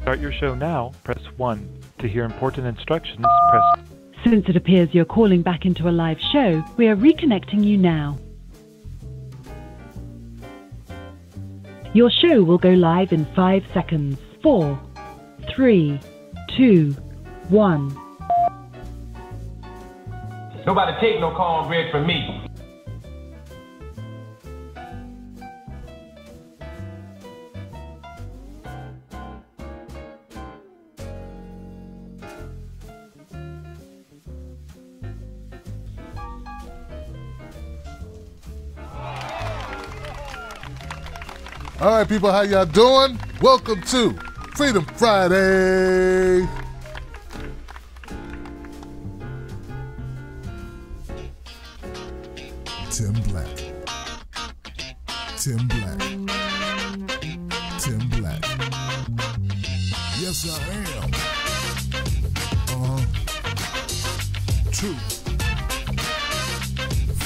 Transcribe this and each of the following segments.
Start your show now, press 1. To hear important instructions, press... Since it appears you're calling back into a live show, we are reconnecting you now. Your show will go live in 5 seconds. 4, 3, 2, 1. Nobody take no cornbread from me. All right, people, how y'all doing? Welcome to Freedom Friday. Tim Black. Tim Black. Tim Black. Yes, I am. True.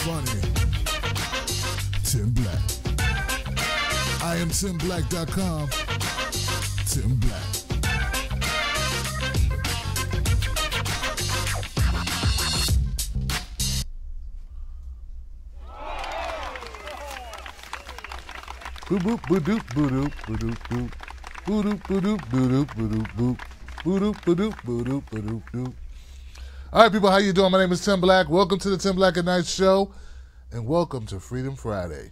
Funny. Tim Black. I am TimBlack.com. Tim Black. Boop boop boop doop boop doop boop boop boop boop boop boop boop boop boop boop boop. All right, people, how you doing? My name is Tim Black. Welcome to the Tim Black at Night Show, and welcome to Freedom Friday,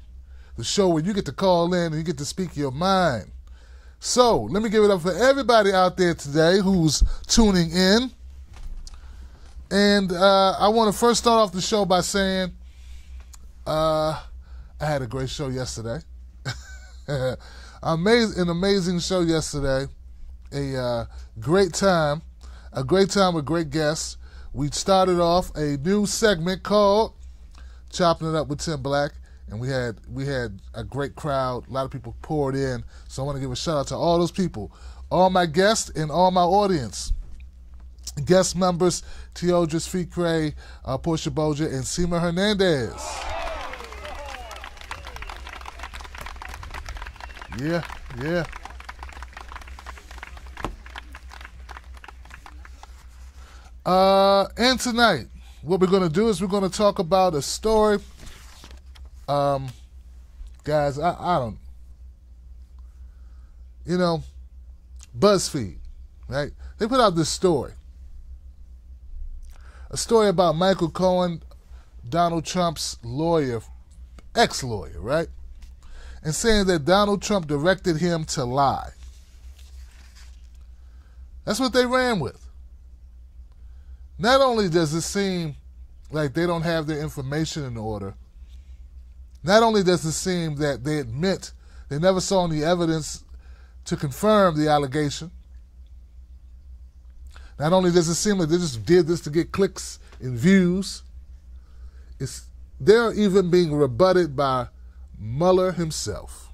the show where you get to call in and you get to speak your mind. So let me give it up for everybody out there today who's tuning in. And I want to first start off the show by saying I had a great show yesterday. An amazing show yesterday. A great time with great guests. We started off a new segment called Chopping It Up with Tim Black. And we had a great crowd. A lot of people poured in. So I want to give a shout out to all those people, all my guests and all my audience. Guest members, Teodris Fikre, Portia Boja, and Seema Hernandez. Yeah. And tonight, what we're going to do is we're going to talk about a story. Guys, I don't, BuzzFeed, right? They put out this story. A story about Michael Cohen, Donald Trump's lawyer, ex-lawyer, right? And saying that Donald Trump directed him to lie. That's what they ran with. Not only does it seem like they don't have their information in order, not only does it seem that they admit they never saw any evidence to confirm the allegation, not only does it seem like they just did this to get clicks and views, they're even being rebutted by Mueller himself.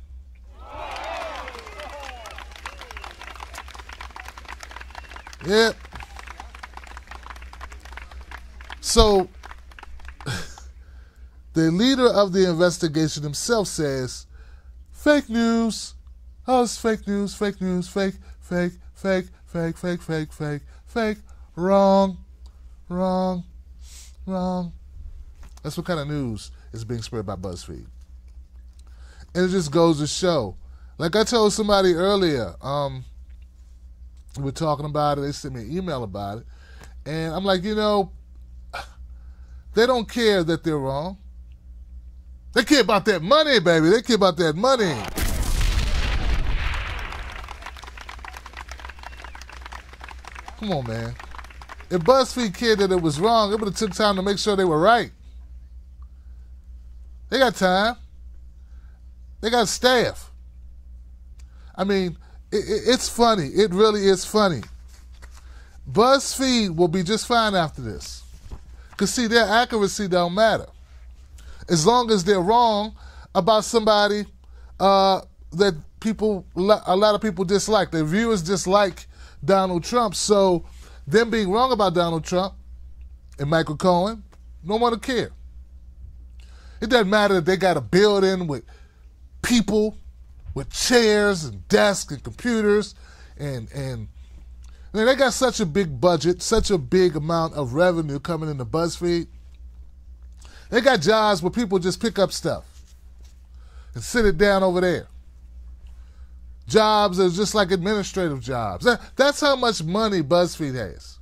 Yep. So, the leader of the investigation himself says, fake news. Oh, it's fake news, fake, wrong. That's what kind of news is being spread by BuzzFeed. And it just goes to show. Like I told somebody earlier, we were talking about it, they sent me an email about it, and I'm like, they don't care that they're wrong. They care about that money, baby. They care about that money. Come on, man. If BuzzFeed cared that it was wrong, it would have took time to make sure they were right. They got time. They got staff. I mean, it's funny. It really is funny. BuzzFeed will be just fine after this. Because, see, their accuracy don't matter. As long as they're wrong about somebody that a lot of people dislike. Their viewers dislike Donald Trump. So them being wrong about Donald Trump and Michael Cohen, no one will care. It doesn't matter that they got a building with people with chairs and desks and computers and man, they got such a big budget, such a big amount of revenue coming into BuzzFeed. They got jobs where people just pick up stuff and sit it down over there. Jobs are just like administrative jobs. That's how much money BuzzFeed has.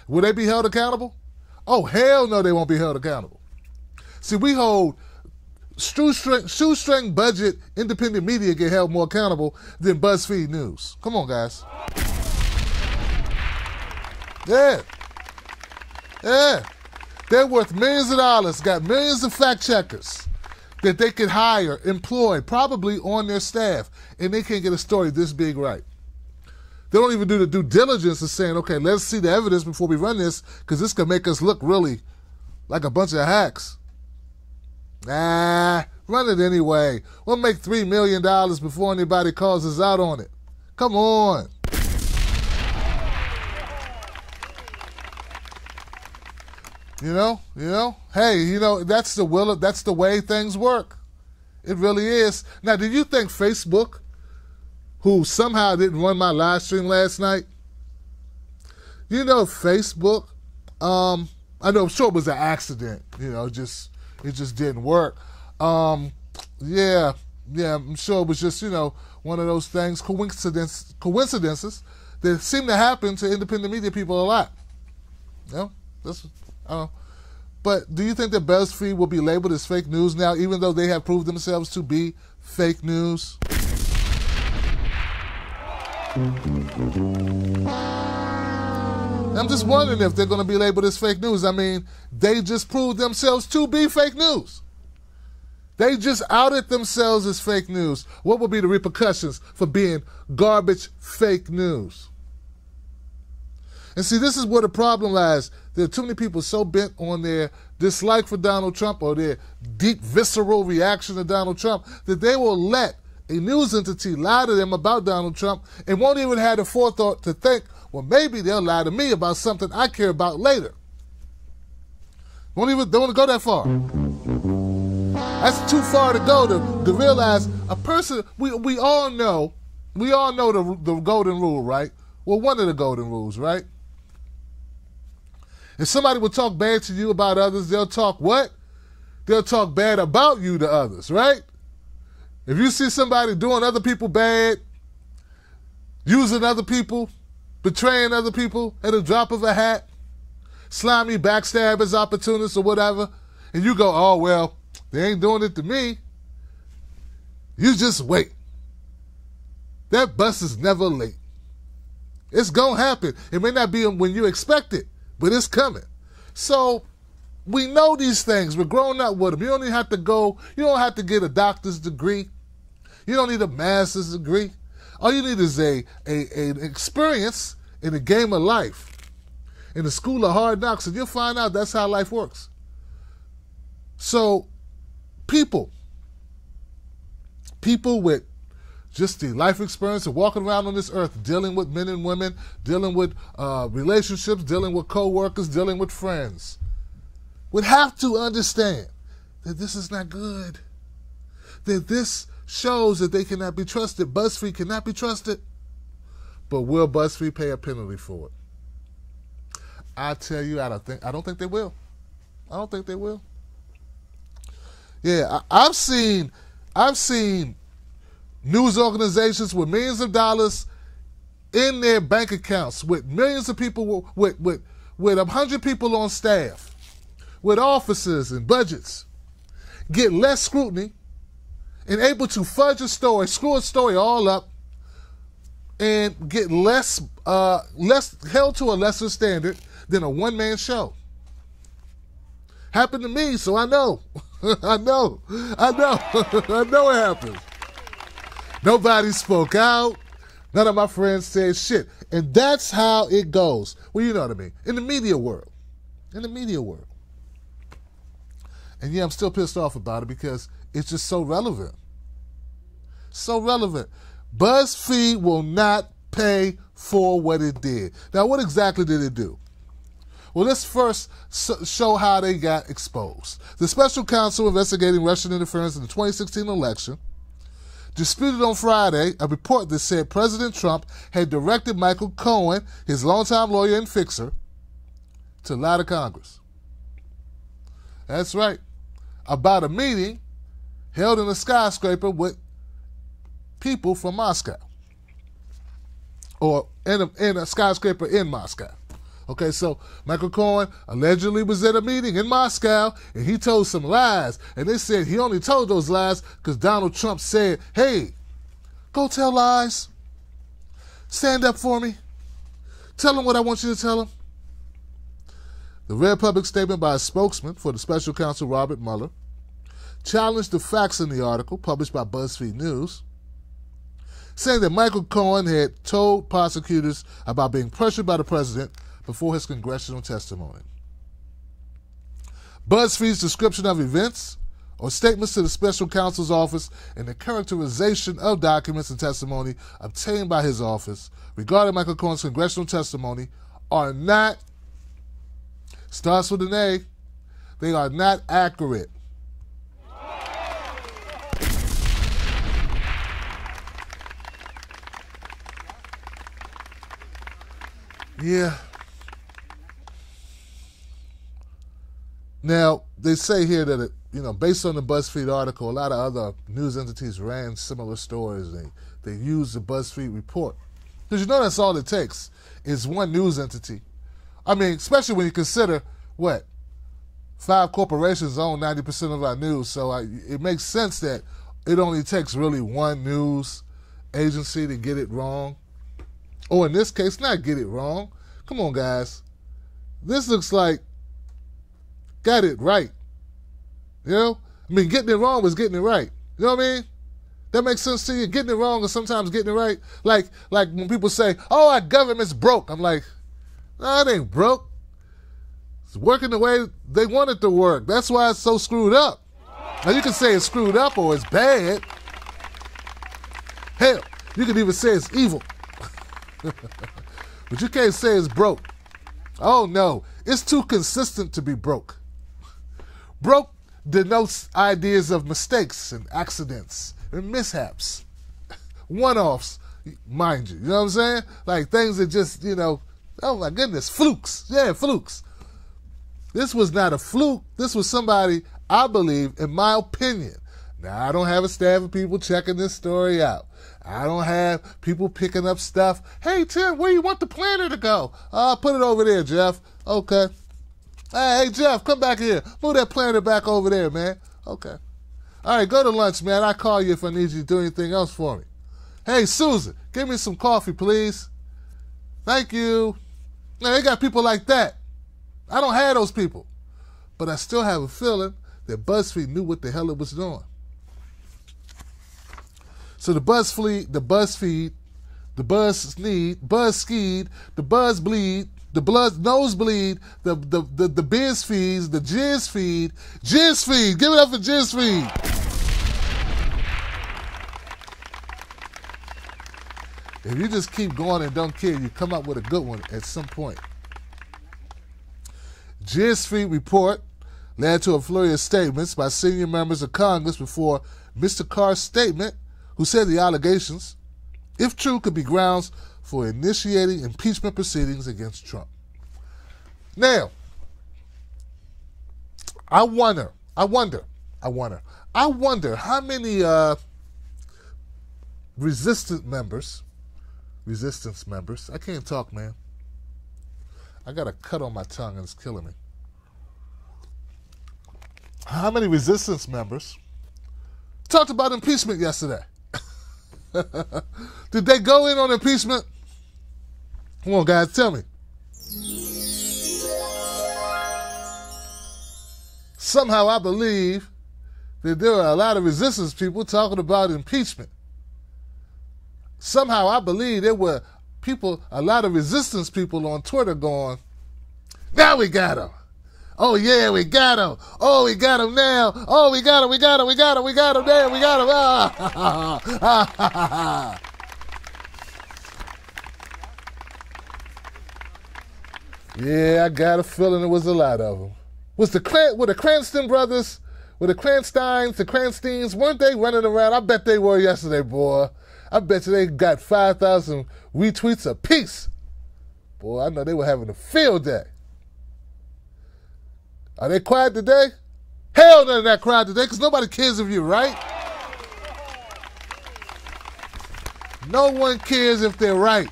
Will they be held accountable? Oh, hell no, they won't be held accountable. See, we hold shoestring budget independent media get held more accountable than BuzzFeed News. Come on, guys. Yeah. They're worth millions of dollars, got millions of fact checkers that they could hire, employ, probably on their staff, and they can't get a story this big right. They don't even do the due diligence of saying, okay, let's see the evidence before we run this, because this could make us look really like a bunch of hacks. Nah, run it anyway. We'll make $3 million before anybody calls us out on it. Come on. You know, hey, that's the way things work. It really is. Now, do you think Facebook, who somehow didn't run my live stream last night, Facebook, I'm sure it was an accident, it just didn't work. Yeah, I'm sure it was just, one of those things, coincidences that seem to happen to independent media people a lot. But do you think that BuzzFeed will be labeled as fake news now, even though they have proved themselves to be fake news? I'm just wondering if they're going to be labeled as fake news. I mean, they just proved themselves to be fake news. They just outed themselves as fake news. What will be the repercussions for being garbage fake news? And see, this is where the problem lies. There are too many people so bent on their dislike for Donald Trump or their deep, visceral reaction to Donald Trump that they will let a news entity lie to them about Donald Trump and won't even have the forethought to think, well, maybe they'll lie to me about something I care about later. Don't want to go that far. That's too far to go to realize a person, we all know the golden rule, right? Well, one of the golden rules, right? If somebody will talk bad to you about others, they'll talk what? They'll talk bad about you to others, right? If you see somebody doing other people bad, using other people, betraying other people at a drop of a hat, slimy backstabbers, opportunists, or whatever, and you go, oh, well, they ain't doing it to me, you just wait. That bus is never late. It's going to happen. It may not be when you expect it, but it's coming. So we know these things. We're growing up with them. You don't even have to go. You don't have to get a doctor's degree. You don't need a master's degree. All you need is an experience in the game of life, in the school of hard knocks, and you'll find out that's how life works. So people with just the life experience of walking around on this earth, dealing with men and women, dealing with relationships, dealing with co-workers, dealing with friends, would have to understand that this is not good. That this shows that they cannot be trusted. BuzzFeed cannot be trusted. But will BuzzFeed pay a penalty for it? I tell you, I don't think they will. I don't think they will. Yeah, I've seen news organizations with millions of dollars in their bank accounts, with millions of people, with 100 people on staff, with offices and budgets, get less scrutiny and able to fudge a story, screw a story all up, and get less held to a lesser standard than a one-man show. Happened to me, so I know. I know it happened. Nobody spoke out. None of my friends said shit. And that's how it goes. Well, you know what I mean. In the media world. And yeah, I'm still pissed off about it because it's just so relevant. So relevant. BuzzFeed will not pay for what it did. Now, what exactly did it do? Well, let's first show how they got exposed. The special counsel investigating Russian interference in the 2016 election disputed on Friday a report that said President Trump had directed Michael Cohen, his longtime lawyer and fixer, to lie to Congress. That's right. About a meeting held in a skyscraper with people from Moscow. Or in a skyscraper in Moscow. Okay, so Michael Cohen allegedly was at a meeting in Moscow and he told some lies. And they said he only told those lies because Donald Trump said, hey, go tell lies. Stand up for me. Tell them what I want you to tell them. The Red Public statement by a spokesman for the special counsel Robert Mueller challenged the facts in the article published by BuzzFeed News, saying that Michael Cohen had told prosecutors about being pressured by the president before his congressional testimony. BuzzFeed's description of events or statements to the special counsel's office and the characterization of documents and testimony obtained by his office regarding Michael Cohen's congressional testimony are not, starts with an A, they are not accurate. Yeah. Now, they say here that, based on the BuzzFeed article, a lot of other news entities ran similar stories. They used the BuzzFeed report. Because that's all it takes is one news entity. I mean, especially when you consider, 5 corporations own 90% of our news. So it makes sense that it only takes really one news agency to get it wrong. Or in this case, not get it wrong. Come on, guys. This looks like got it right. Getting it wrong was getting it right. You know what I mean? That makes sense to you? Getting it wrong and sometimes getting it right. Like when people say, oh, our government's broke. I'm like, no, it ain't broke. It's working the way they want it to work. That's why it's so screwed up. Now, you can say it's screwed up or it's bad. Hell, you can even say it's evil. But you can't say it's broke. Oh, no. It's too consistent to be broke. Broke denotes ideas of mistakes and accidents and mishaps. One-offs, mind you. You know what I'm saying? Like things that just, oh my goodness, flukes. Yeah, flukes. This was not a fluke. This was somebody, I believe, in my opinion. Now, I don't have a staff of people checking this story out. I don't have people picking up stuff. Hey, Tim, where you want the planner to go? Put it over there, Jeff. Okay. Hey, Jeff, come back here. Move that planner back over there, man. Okay. All right, go to lunch, man. I'll call you if I need you to do anything else for me. Hey, Susan, give me some coffee, please. Thank you. Now, they got people like that. I don't have those people. But I still have a feeling that BuzzFeed knew what the hell it was doing. So the BuzzFeed, the BuzzFeed, the BuzzFeed, the BuzzBleed, the blood nosebleed, the BizFeeds, the JizzFeed. Give it up for JizzFeed. If you just keep going and don't care, you come up with a good one at some point. JizzFeed report led to a flurry of statements by senior members of Congress before Mr. Carr's statement, who said the allegations, if true, could be grounds for initiating impeachment proceedings against Trump. Now, I wonder how many resistance members, I can't talk, man. I got a cut on my tongue and it's killing me. How many resistance members talked about impeachment yesterday? Did they go in on impeachment? Come on, guys, tell me. Somehow I believe that there are a lot of resistance people talking about impeachment. Somehow I believe there were a lot of resistance people on Twitter going, now we got him. Oh, yeah, we got him. Oh, we got him now. Oh, we got him now. We got him. Ah. Yeah, I got a feeling it was a lot of them. Were the Cranston brothers Well, the Cransteins, weren't they running around? I bet they were yesterday, boy. I bet you they got 5,000 retweets apiece. Boy, I know they were having a field day. Are they quiet today? Hell, none of that quiet today, because nobody cares of you, right? No one cares if they're right.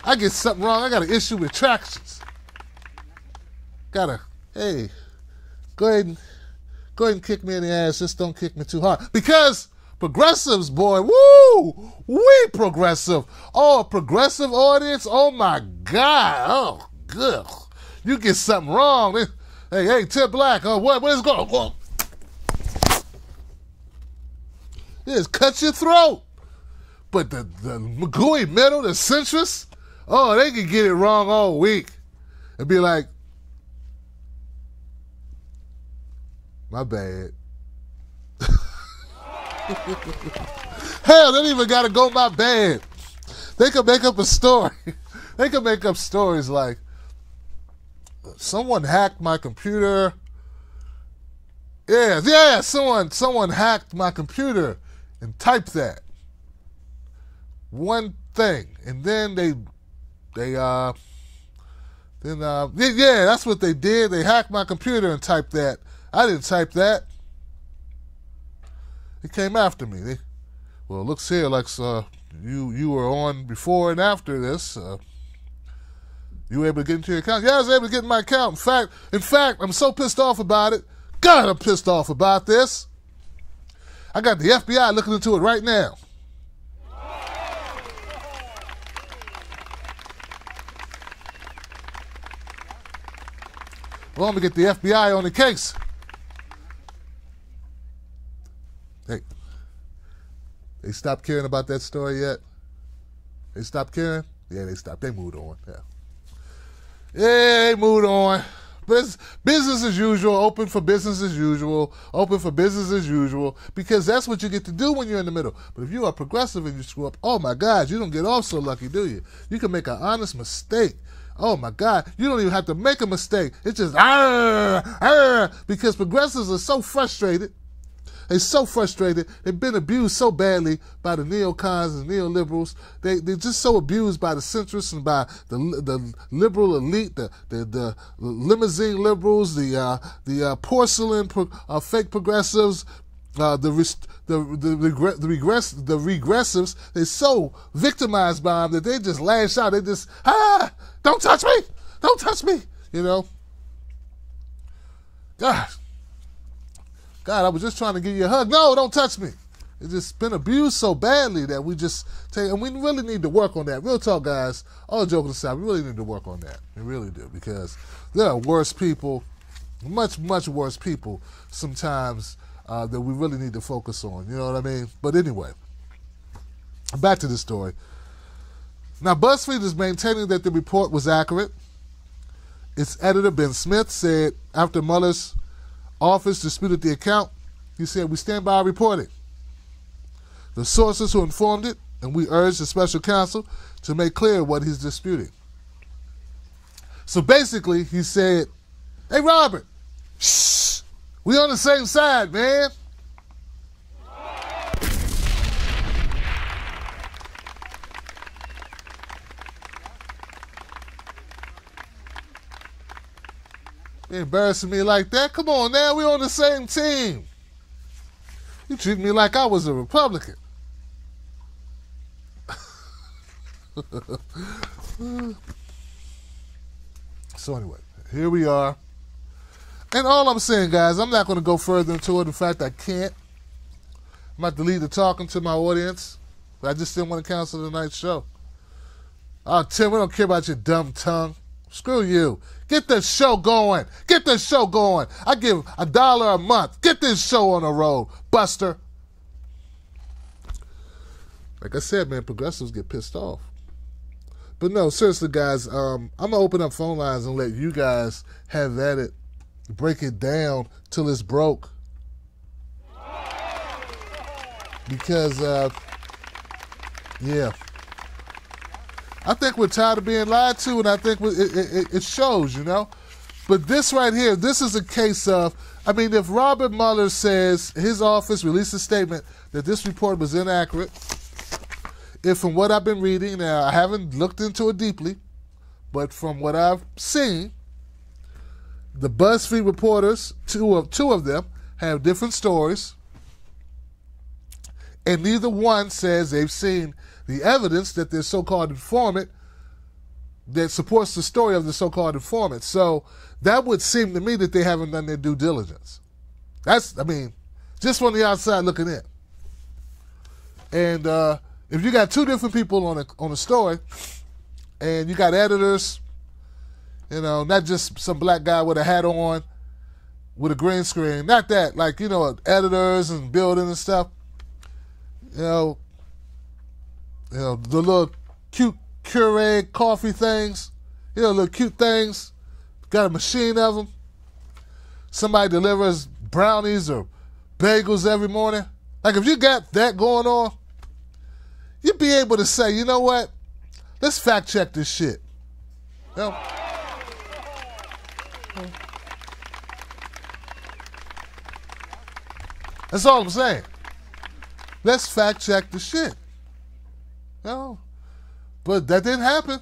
I get something wrong, I got an issue with tractions. Hey, go ahead and kick me in the ass, just don't kick me too hard. Because progressives, boy, woo, we progressive. Oh, a progressive audience, oh my God, oh, good. You get something wrong. Hey, Tip Black, what is going on? Just cut your throat. But the Magooey middle, the centrists, oh, they can get it wrong all week. And be like, my bad. Hell, they don't even got to go my bad. They can make up a story. They can make up stories like, someone hacked my computer. Yeah, someone hacked my computer and typed that. One thing. And then yeah, that's what they did. They hacked my computer and typed that. I didn't type that. It came after me. Well, it looks here like you were on before and after this. You were able to get into your account? Yeah, I was able to get in my account. In fact, I'm so pissed off about it. God, I'm pissed off about this. I got the FBI looking into it right now. Well, I'm going to get the FBI on the case. Hey, they stopped caring about that story yet? They stopped caring? Yeah, they stopped. They moved on. Yeah, they moved on. Business as usual, open for business as usual, because that's what you get to do when you're in the middle. But if you are progressive and you screw up, oh my God, you don't get off so lucky, do you? You can make an honest mistake. Oh my God, you don't even have to make a mistake. It's just, because progressives are so frustrated. They're so frustrated. They've been abused so badly by the neocons and neoliberals. They're just so abused by the centrists and by the liberal elite, the limousine liberals, the porcelain fake progressives, the regressives. They're so victimized by them that they just lash out. They just, don't touch me, don't touch me. You know, God, I was just trying to give you a hug. No, don't touch me. It's just been abused so badly that we just take, and we really need to work on that. Real talk, guys, all joking aside, we really need to work on that. We really do, because there are worse people, much, much worse people sometimes that we really need to focus on. You know what I mean? But anyway, back to the story. Now, BuzzFeed is maintaining that the report was accurate. Its editor, Ben Smith, said after Mueller's office disputed the account, he said, "We stand by our reporting. The sources who informed it, and we urge the special counsel to make clear what he's disputing." So basically, he said, "Hey, Robert, shh, we on the same side, man." Embarrassing me like that? Come on now, we on the same team. You treat me like I was a Republican. So anyway, here we are. And all I'm saying, guys, I'm not going to go further into it. In fact, I can't. I'm about to leave the talking to my audience. But I just didn't want to cancel tonight's show. Oh, Tim, we don't care about your dumb tongue. Screw you. Get this show going. Get this show going. I give $1 a month. Get this show on the road, Buster. Like I said, man, progressives get pissed off. But no, seriously, guys, I'm going to open up phone lines and let you guys have at it. Break it down till it's broke. Because, yeah. I think we're tired of being lied to, and I think it shows, you know. But this right here, this is a case of, I mean, if Robert Mueller says his office released a statement that this report was inaccurate, if from what I've been reading, now I haven't looked into it deeply, but from what I've seen, the BuzzFeed reporters, two of them, have different stories, and neither one says they've seen the evidence that their so-called informant that supports the story of the so-called informant. So that would seem to me that they haven't done their due diligence. That's, I mean, just from the outside looking in. And if you got two different people on a story, and you got editors, you know, not just some black guy with a hat on with a green screen, not that, like, you know, editors and building and stuff, you know, the little cute Keurig coffee things, you know, little cute things, got a machine of them. Somebody delivers brownies or bagels every morning. Like, if you got that going on, you'd be able to say, you know what, let's fact check this shit. You know? That's all I'm saying. Let's fact check the shit. You know? But that didn't happen.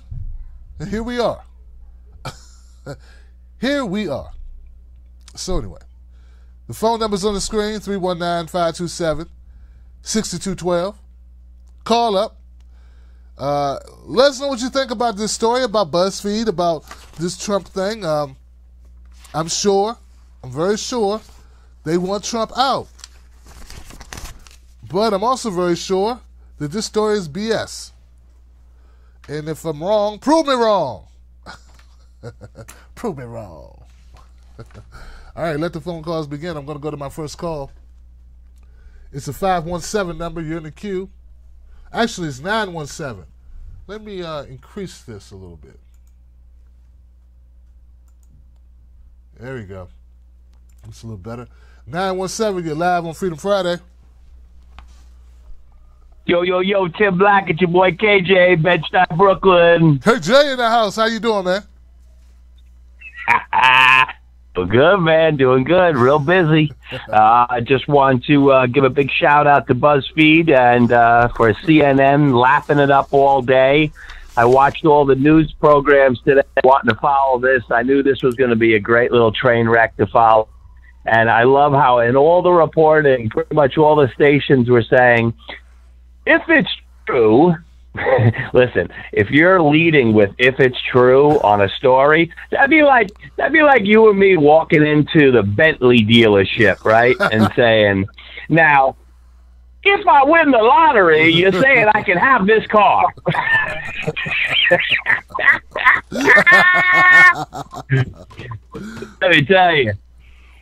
And here we are. Here we are. So anyway, the phone number's on the screen, 319-527-6212. Call up. Let us know what you think about this story, about BuzzFeed, about this Trump thing. I'm very sure they want Trump out. But I'm also very sure that this story is BS. And if I'm wrong, prove me wrong. Prove me wrong. All right, let the phone calls begin. I'm going to go to my first call. It's a 517 number. You're in the queue. Actually, it's 917. Let me increase this a little bit. There we go. It's a little better. 917, you're live on Freedom Friday. Yo, Tim Black, it's your boy KJ, Bed-Stuy, Brooklyn. Hey, Jay in the house. How you doing, man? Doing good, man. Doing good. Real busy. I just want to give a big shout-out to BuzzFeed and for CNN lapping it up all day. I watched all the news programs today wanting to follow this. I knew this was going to be a great little train wreck to follow. And I love how in all the reporting, pretty much all the stations were saying, if it's true, listen, if you're leading with if it's true on a story, that'd be like you and me walking into the Bentley dealership, right? And saying, now, if I win the lottery, you're saying I can have this car. Let me tell you.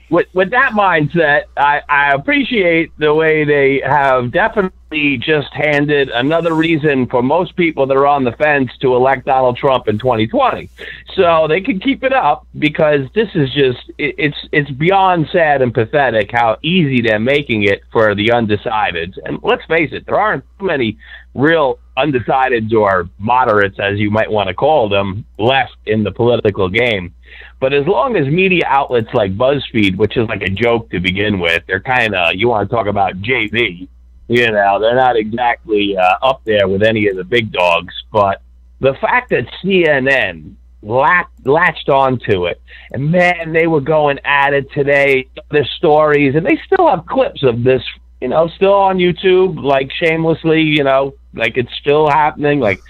With that mindset, I appreciate the way they have definitely just handed another reason for most people that are on the fence to elect Donald Trump in 2020. So they can keep it up because this is just, it's beyond sad and pathetic how easy they're making it for the undecideds. And let's face it, there aren't too many real undecideds or moderates, as you might want to call them, left in the political game. But as long as media outlets like BuzzFeed, which is like a joke to begin with, they're kind of, you want to talk about JV, you know, they're not exactly up there with any of the big dogs. But the fact that CNN latched onto it, and man, they were going at it today, their stories, and they still have clips of this, you know, still on YouTube, like shamelessly, you know, like it's still happening, like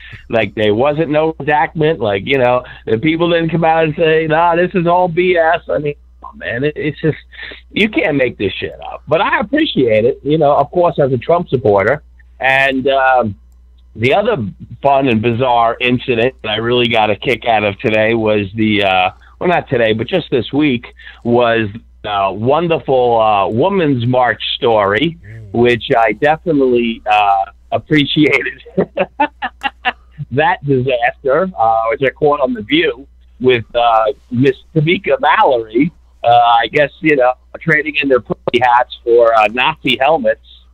there wasn't no redactment, like, you know, the people didn't come out and say, nah, this is all BS. I mean, oh, man, it's just, you can't make this shit up. But I appreciate it, you know, of course, as a Trump supporter. And the other fun and bizarre incident that I really got a kick out of today was the, well, not today, but just this week, was wonderful Women's March story, which I definitely appreciated. That disaster, which I caught on The View with Miss Tamika Mallory, I guess, you know, trading in their pussy hats for Nazi helmets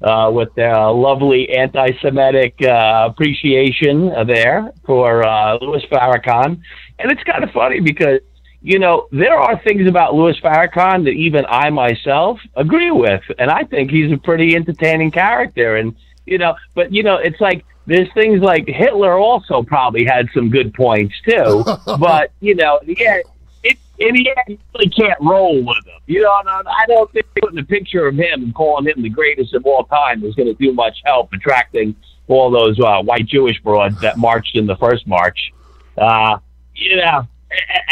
with their lovely anti-Semitic appreciation there for Louis Farrakhan. And it's kind of funny because, there are things about Louis Farrakhan that even I myself agree with, and I think he's a pretty entertaining character. And but it's like there's things like Hitler also probably had some good points too, but in the end, you really can't roll with him. And I don't think putting a picture of him and calling him the greatest of all time is going to do much help attracting all those white Jewish broads that marched in the first march. I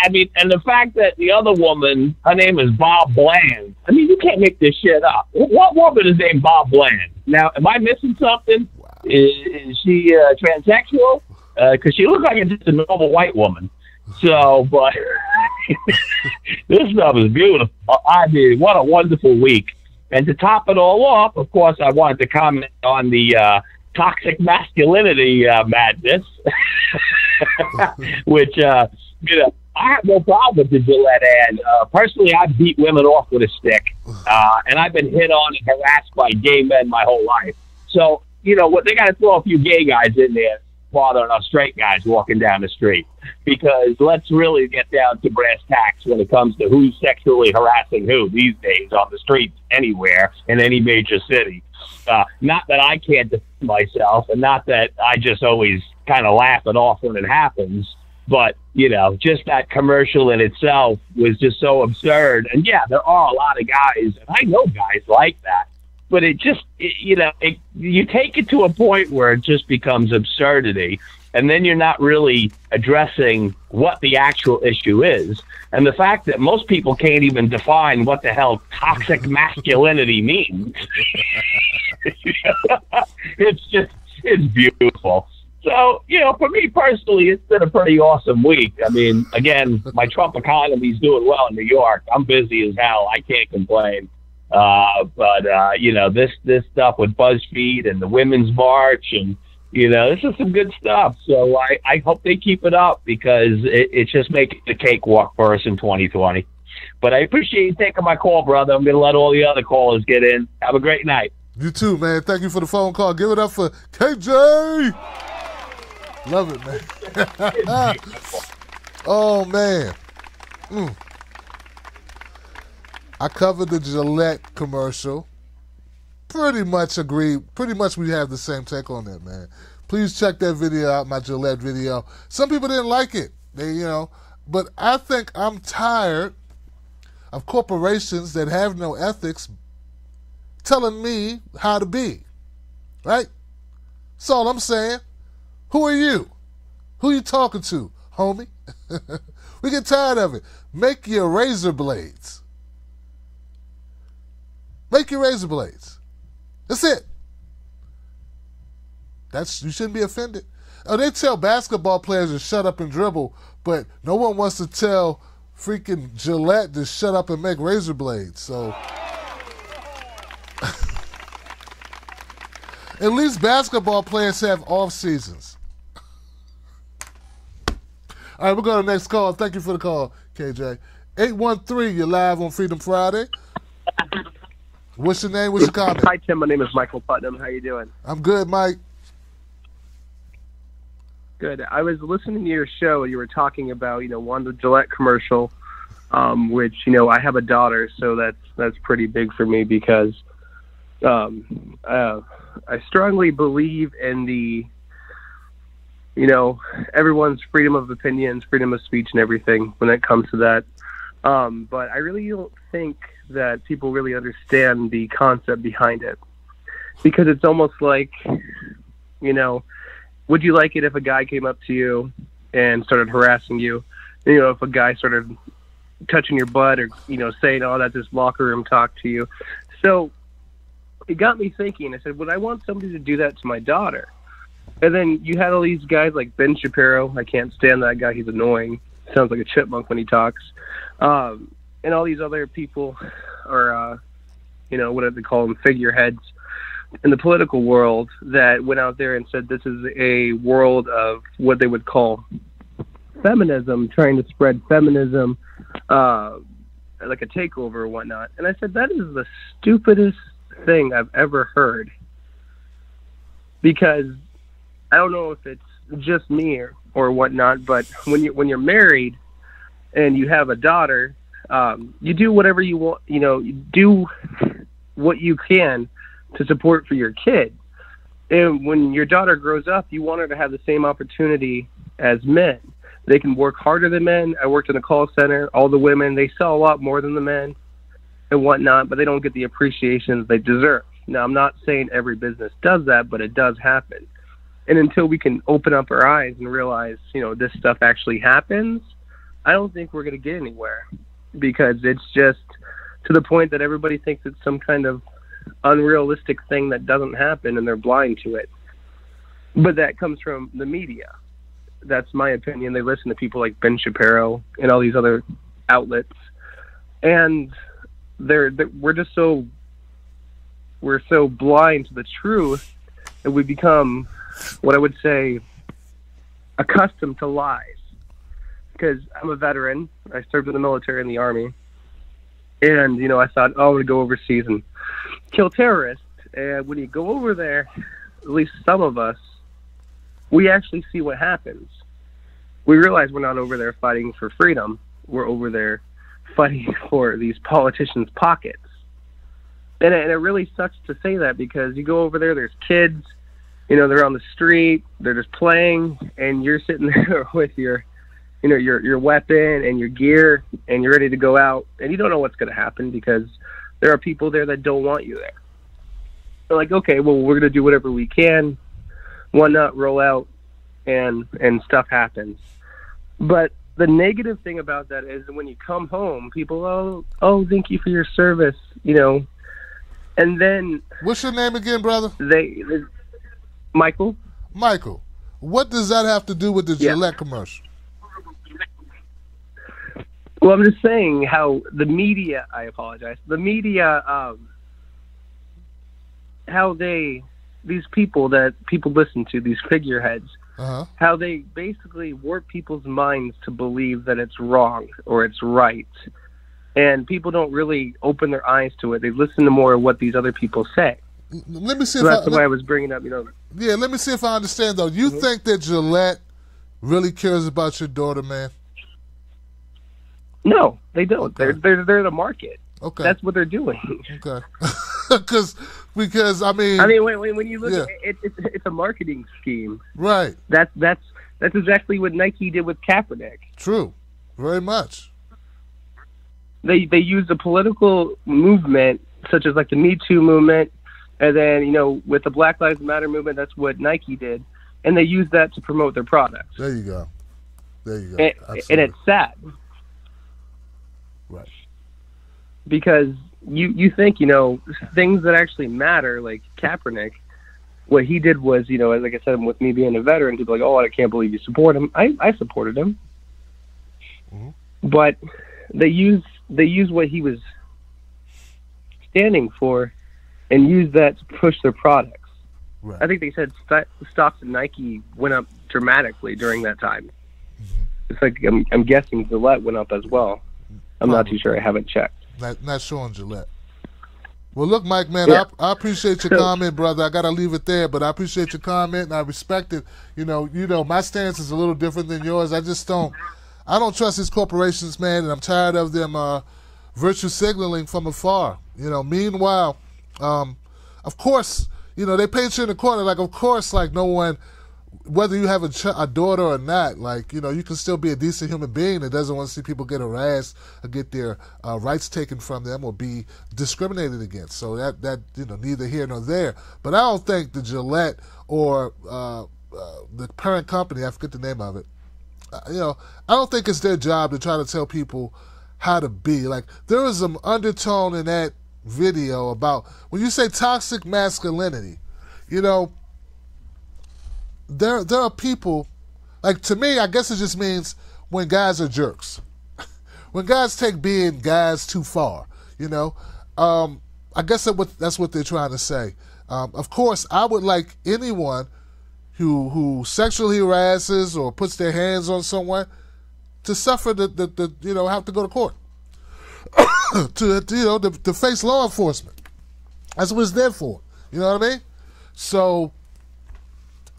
mean, and the fact that the other woman, her name is Bob Bland. I mean, you can't make this shit up. What woman is named Bob Bland? Now, am I missing something? Wow. Is she transsexual? Because she looks like just a normal white woman. So, but this stuff is beautiful. I mean, what a wonderful week. And to top it all off, of course, I wanted to comment on the toxic masculinity madness, which, I have no problem with the Gillette ad. Personally, I beat women off with a stick, and I've been hit on and harassed by gay men my whole life. So, what they got to throw a few gay guys in there, bothering us straight guys walking down the street, because let's really get down to brass tacks when it comes to who's sexually harassing who these days on the streets anywhere in any major city. Not that I can't defend myself, and not that I just always kind of laugh it off when it happens. But, just that commercial in itself was just so absurd. And, yeah, there are a lot of guys, and I know guys like that. But it just, you take it to a point where it just becomes absurdity. And then you're not really addressing what the actual issue is. And the fact that most people can't even define what the hell toxic masculinity means. It's beautiful. So, for me personally, it's been a pretty awesome week. I mean, again, my Trump economy's doing well in New York. I'm busy as hell. I can't complain. But this stuff with BUZZFEED and the Women's March, and, this is some good stuff. So I hope they keep it up, because it's just making the cakewalk for us in 2020. But I appreciate you taking my call, brother. I'm going to let all the other callers get in. Have a great night. You too, man. Thank you for the phone call. Give it up for KJ. Love it, man. Oh, man. I covered the Gillette commercial. Pretty much agree. Pretty much we have the same take on that, man. Please check that video out, my Gillette video. Some people didn't like it. But I think I'm tired of corporations that have no ethics telling me how to be. Right? That's all I'm saying. Who are you? Who you talking to, homie? We get tired of it. Make your razor blades. Make your razor blades. That's it. You shouldn't be offended. Oh, they tell basketball players to shut up and dribble, but no one wants to tell freaking Gillette to shut up and make razor blades. So at least basketball players have off seasons. All right, we'll go to the next call. Thank you for the call, KJ. 813, you're live on Freedom Friday. What's your name? What's your comment? Hi, Tim. My name is Michael Putnam. How you doing? I'm good, Mike. Good. I was listening to your show. You were talking about, one the Gillette commercial, which, I have a daughter, so that's pretty big for me, because I strongly believe in the, everyone's freedom of opinions, freedom of speech and everything when it comes to that. But I really don't think that people really understand the concept behind it, because it's almost like, would you like it if a guy came up to you and started harassing you? If a guy started touching your butt or, saying, oh, that's just locker room talk to you. So it got me thinking. I said, would I want somebody to do that to my daughter? And then you had all these guys like Ben Shapiro. I can't stand that guy. He's annoying. Sounds like a chipmunk when he talks. And all these other people are, what do they call them, figureheads in the political world that went out there and said this is a world of what they would call feminism, trying to spread feminism, like a takeover or whatnot. And I said, that is the stupidest thing I've ever heard. Because I don't know if it's just me or whatnot, but when you're married and you have a daughter, you do whatever you want, you do what you can to support for your kid. And when your daughter grows up, you want her to have the same opportunity as men. They can work harder than men. I worked in a call center. All the women, they sell a lot more than the men and whatnot, but they don't get the appreciation they deserve. Now, I'm not saying every business does that, but it does happen. And until we can open up our eyes and realize, this stuff actually happens, I don't think we're going to get anywhere, because it's just to the point that everybody thinks it's some kind of unrealistic thing that doesn't happen, and they're blind to it. But that comes from the media. That's my opinion. They listen to people like Ben Shapiro and all these other outlets, and we're so blind to the truth that we become, what I would say, accustomed to lies. Because I'm a veteran. I served in the military in the Army. And, I thought, I'm going to go overseas and kill terrorists. And when you go over there, at least some of us, we actually see what happens. We realize we're not over there fighting for freedom. We're over there fighting for these politicians' pockets. And it really sucks to say that, because you go over there, there's kids, they're on the street, they're just playing, and you're sitting there with your weapon and your gear, and you're ready to go out, and you don't know what's going to happen, because there are people there that don't want you there. They're like, okay, well, we're going to do whatever we can, why not roll out, and stuff happens. But the negative thing about that is when you come home, people, oh, thank you for your service, and then... What's your name again, brother? Michael. Michael. What does that have to do with the Gillette commercial? Well, I'm just saying how the media, I apologize, the media, how these people that people listen to, these figureheads, how they basically warp people's minds to believe that it's wrong or it's right. And people don't really open their eyes to it. They listen to more of what these other people say. Let me see. So that's why I was bringing up, Yeah, let me see if I understand, though. You think that Gillette really cares about your daughter, man? No, they don't. Okay. They're the market. Okay. That's what they're doing. Okay. because I mean, when you look at it, it's a marketing scheme. Right. That's exactly what Nike did with Kaepernick. True. Very much. They use the political movement, such as like the Me Too movement, and then with the Black Lives Matter movement, that's what Nike did, and they use that to promote their products. There you go. And it's sad. Right. Because you think, things that actually matter, like Kaepernick, what he did was, like I said, with me being a veteran, people are like, oh, I can't believe you support him. I supported him. Mm-hmm. But they use what he was standing for and use that to push their products. Right. I think they said stocks at Nike went up dramatically during that time. Mm-hmm. It's like I'm guessing Gillette went up as well. I'm not too sure. I haven't checked. Not showing Gillette. Well, look, Mike, man, I appreciate your comment, brother. I got to leave it there, but I appreciate your comment, and I respect it. My stance is a little different than yours. I don't trust these corporations, man, and I'm tired of them virtue signaling from afar. Meanwhile, of course, they paint you in the corner. Like, of course, like no one, whether you have a daughter or not, like, you can still be a decent human being that doesn't want to see people get harassed or get their rights taken from them or be discriminated against. So that neither here nor there. But I don't think the Gillette or the parent company, I forget the name of it, I don't think it's their job to try to tell people how to be. Like, there was some undertone in that video about when you say toxic masculinity, there are people, like, to me, I guess it just means when guys are jerks. When guys take being guys too far, I guess that's what they're trying to say. Of course, I would like anyone who sexually harasses or puts their hands on someone to suffer have to go to court. to face law enforcement. That's what it's there for. You know what I mean? So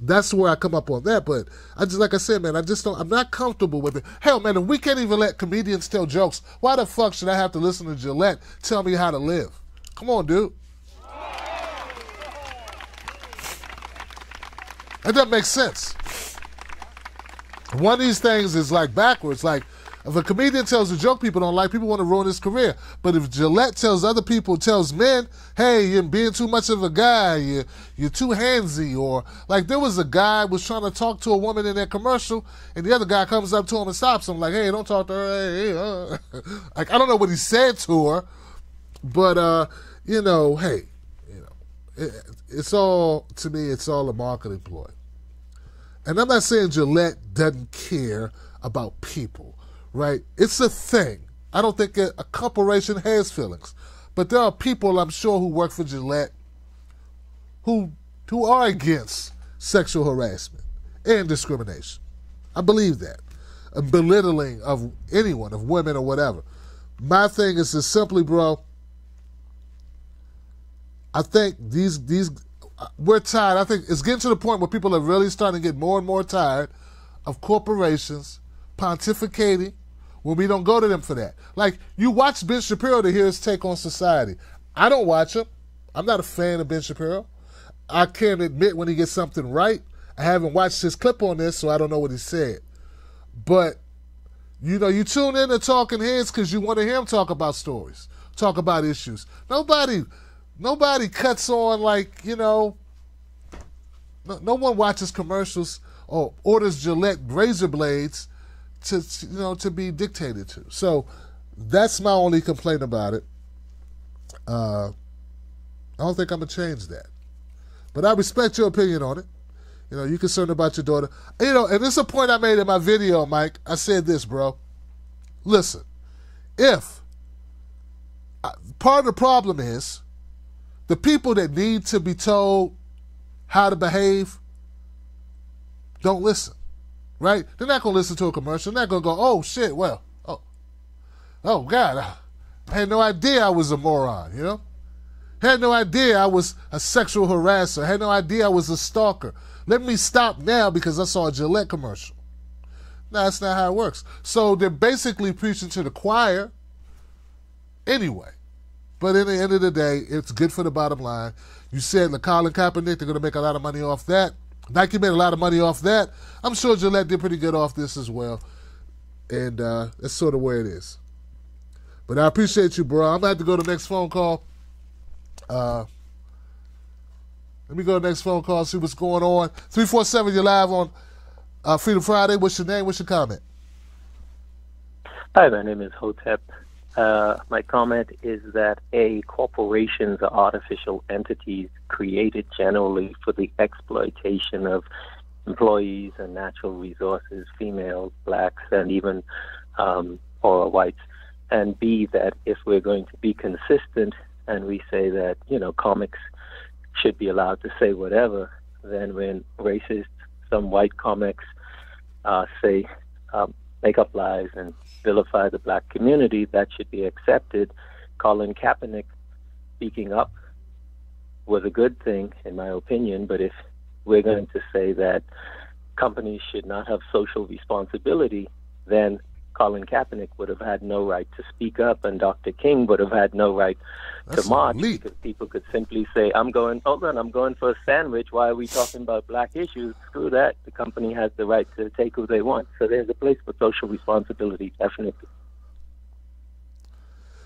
That's where I come up on that. But I just, like I said, man, I'm not comfortable with it. Hell, man, if we can't even let comedians tell jokes, why the fuck should I have to listen to Gillette tell me how to live? Come on, dude. That doesn't make sense. One of these things is like backwards. Like, if a comedian tells a joke people don't like, people want to ruin his career. But if Gillette tells other people, tells men, hey, you're being too much of a guy, you're too handsy, or like there was a guy was trying to talk to a woman in that commercial, and the other guy comes up to him and stops him, like, hey, don't talk to her. Hey, like, I don't know what he said to her, but you know, hey, you know, it's all, to me, it's all a marketing ploy. And I'm not saying Gillette doesn't care about people, right? It's a thing. I don't think a corporation has feelings. But there are people, I'm sure, who work for Gillette who are against sexual harassment and discrimination. I believe that. A belittling of anyone, of women or whatever. My thing is just simply, bro, I think these we're tired. I think it's getting to the point where people are really starting to get more and more tired of corporations pontificating when we don't go to them for that. Like, you watch Ben Shapiro to hear his take on society. I don't watch him. I'm not a fan of Ben Shapiro. I can't admit when he gets something right. I haven't watched his clip on this, so I don't know what he said. But, you know, you tune in to Talking Heads because you want to hear him talk about stories, talk about issues. Nobody cuts on, like, you know, no one watches commercials or orders Gillette razor blades to be dictated to. So that's my only complaint about it. I don't think I'm going to change that. But I respect your opinion on it. You know, you're concerned about your daughter. You know, and this is a point I made in my video, Mike. I said this, bro. Listen, part of the problem is the people that need to be told how to behave don't listen, right? They're not going to listen to a commercial. They're not going to go, oh, shit, well, oh, God, I had no idea I was a moron, you know? Had no idea I was a sexual harasser. Had no idea I was a stalker. Let me stop now because I saw a Gillette commercial. No, that's not how it works. So they're basically preaching to the choir anyway. But at the end of the day, it's good for the bottom line. You said Colin Kaepernick, they're going to make a lot of money off that. Nike made a lot of money off that. I'm sure Gillette did pretty good off this as well. And that's sort of where it is. But I appreciate you, bro. I'm going to have to go to the next phone call. Let me go to the next phone call, see what's going on. 347, you're live on Freedom Friday. What's your name? What's your comment? Hi, my name is Hotep. My comment is that corporations are artificial entities created generally for the exploitation of employees and natural resources, females, blacks, and even or whites. And B, that if we're going to be consistent and we say that, you know, comics should be allowed to say whatever, then when racist, some white comics say make up lies and vilify the black community, that should be accepted. Colin Kaepernick speaking up was a good thing, in my opinion, but if we're going to say that companies should not have social responsibility, then Colin Kaepernick would have had no right to speak up, and Dr. King would have had no right to march, because people could simply say, I'm going for a sandwich. Why are we talking about black issues? Screw that. The company has the right to take who they want. So there's a place for social responsibility, definitely.